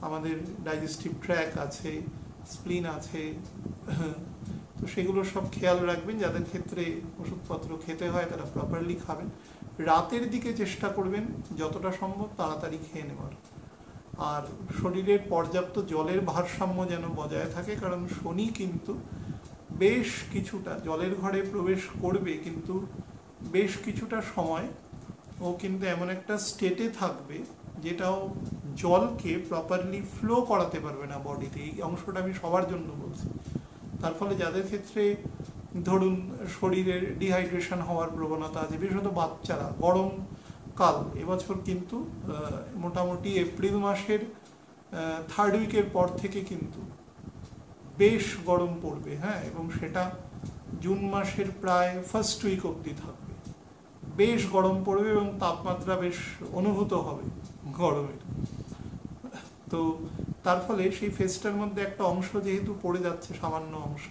আমাদের ডাইজেস্টিভ ট্র্যাক আছে, স্প্লিন আছে, তো সেগুলো সব খেয়াল রাখবেন। যাদের ক্ষেত্রে ওষুধপত্র খেতে হয় তারা প্রপারলি খাবেন। রাতের দিকে চেষ্টা করবেন যতটা সম্ভব তাড়াতাড়ি খেয়ে নেওয়ার। আর শরীরের পর্যাপ্ত জলের ভারসাম্য যেন বজায় থাকে, কারণ শনি কিন্তু বেশ কিছুটা জলের ঘরে প্রবেশ করবে, কিন্তু বেশ কিছুটা সময় ও কিন্তু এমন একটা স্টেটে থাকবে যেটাও জলকে প্রপারলি ফ্লো করাতে পারবে না বডিতে। এই অংশটা আমি সবার জন্য বলছি। তার ফলে যাদের ক্ষেত্রে ধরুন শরীরের ডিহাইড্রেশন হওয়ার প্রবণতা আছে, বিশেষত বাচ্চারা, গরমকাল এবছর কিন্তু মোটামুটি এপ্রিল মাসের 3rd উইকের পর থেকে কিন্তু বেশ গরম পড়বে, হ্যাঁ, এবং সেটা জুন মাসের প্রায় 1st উইক অবধি থাকবে। বেশ গরম পড়বে এবং তাপমাত্রা বেশ অনুভূত হবে গরমের। তো তার ফলে সেই ফেজটার মধ্যে একটা অংশ যেহেতু পড়ে যাচ্ছে, সামান্য অংশ,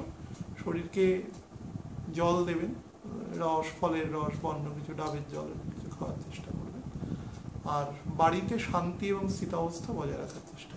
শরীরকে জল দেবেন, রস, ফলের রস বা অন্য কিছু, ডাবের জল কিছু খাওয়ার চেষ্টা করবেন। আর বাড়িতে শান্তি এবং স্থিতাবস্থা বজায় রাখার চেষ্টা